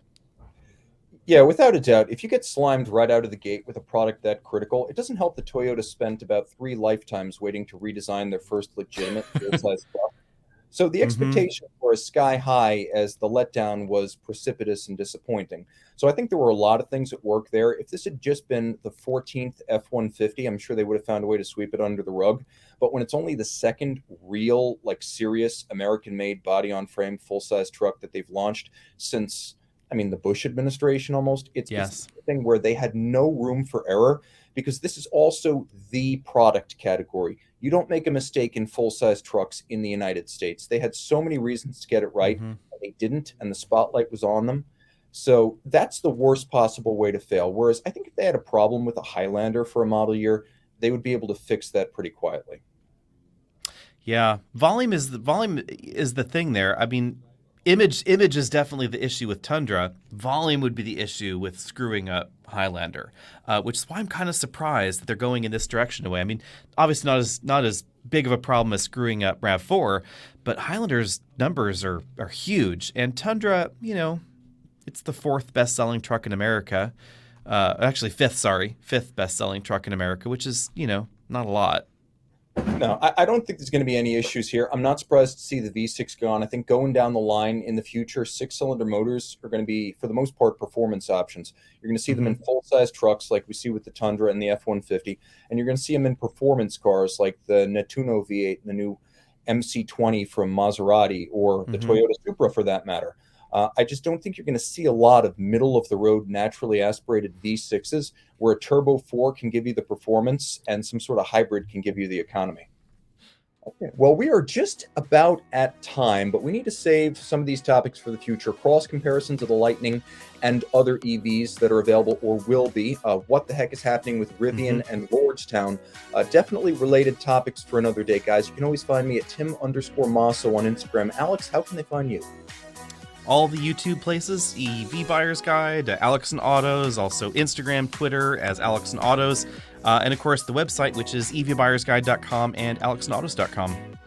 Yeah, without a doubt. If you get slimed right out of the gate with a product that critical, it doesn't help that Toyota spent about 3 lifetimes waiting to redesign their first legitimate full-size truck. So the expectation for a sky high, as the letdown was precipitous and disappointing. So I think there were a lot of things at work there. If this had just been the 14th F-150, I'm sure they would have found a way to sweep it under the rug. But when it's only the second real, like serious American-made body-on-frame full-size truck that they've launched since, the Bush administration almost, it's Yes. a thing where they had no room for error, because this is also the product category. You don't make a mistake in full-size trucks in the United States. They had so many reasons to get it right, and they didn't, and the spotlight was on them. So that's the worst possible way to fail. Whereas I think if they had a problem with a Highlander for a model year, they would be able to fix that pretty quietly. Yeah, volume is the thing there. I mean, image is definitely the issue with Tundra. Volume would be the issue with screwing up Highlander, which is why I'm kind of surprised that they're going in this direction away. I mean, obviously not as big of a problem as screwing up RAV4, but Highlander's numbers are huge, and Tundra, it's the 4th best-selling truck in America. Actually, 5th best-selling truck in America, which is not a lot. No, I don't think there's going to be any issues here. I'm not surprised to see the V6 gone. I think going down the line in the future, 6-cylinder motors are going to be, for the most part, performance options. You're going to see them in full-size trucks like we see with the Tundra and the F-150, and you're going to see them in performance cars like the Nettuno V8 and the new MC20 from Maserati or the Mhm. Toyota Supra for that matter. I just don't think you're going to see a lot of middle-of-the-road naturally aspirated V6s where a Turbo 4 can give you the performance and some sort of hybrid can give you the economy. Okay. Well, we are just about at time, but we need to save some of these topics for the future. Cross comparisons of the Lightning and other EVs that are available or will be. What the heck is happening with Rivian and Lordstown? Definitely related topics for another day, guys. You can always find me at Tim_Masso on Instagram. Alex, how can they find you? All the YouTube places, EV Buyer's Guide, Alex and Autos, also Instagram, Twitter as Alex and Autos, and of course the website, which is evbuyersguide.com and alexandautos.com.